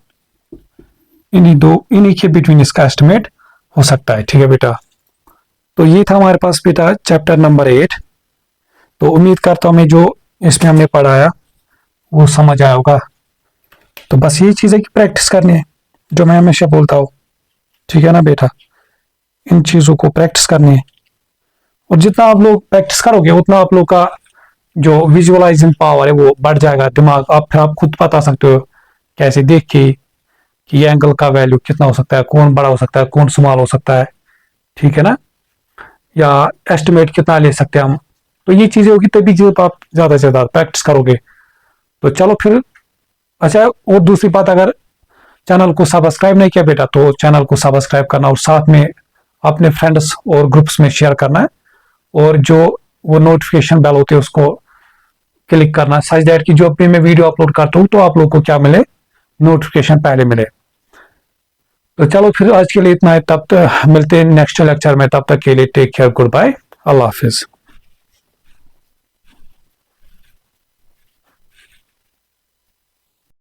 इन्हीं के बिटवीन इसका एस्टिमेट हो सकता है। ठीक है बेटा, तो ये था हमारे पास बेटा चैप्टर नंबर 8। तो उम्मीद करता हूं मैं जो इसमें हमने पढ़ाया वो समझ आया होगा। तो बस ये चीज़ है कि प्रैक्टिस करनी है, जो मैं हमेशा बोलता हूँ। ठीक है ना बेटा, इन चीज़ों को प्रैक्टिस करनी है, और जितना आप लोग प्रैक्टिस करोगे उतना आप लोग का जो विजुअलाइजिंग पावर है वो बढ़ जाएगा। दिमाग आप खुद बता सकते हो कैसे देख के कि ये एंगल का वैल्यू कितना हो सकता है, कौन बड़ा हो सकता है, कौन स्मॉल हो सकता है। ठीक है ना, या एस्टिमेट कितना ले सकते हैं हम। तो ये चीजें होगी तभी जब आप ज्यादा से ज्यादा प्रैक्टिस करोगे। तो चलो फिर, अच्छा और दूसरी बात, अगर चैनल को सब्सक्राइब नहीं किया बेटा तो चैनल को सब्सक्राइब करना, और साथ में अपने फ्रेंड्स और ग्रुप्स में शेयर करना है, और जो वो नोटिफिकेशन बेल होती है उसको क्लिक करना, सच दैट कि जो भी मैं वीडियो अपलोड करता हूँ तो आप लोग को क्या मिले, नोटिफिकेशन पहले मिले। तो चलो फिर आज के लिए इतना है, तब तक मिलते हैं नेक्स्ट लेक्चर में, तब तक के लिए टेक केयर, गुड बाय, अल्लाह हाफिज।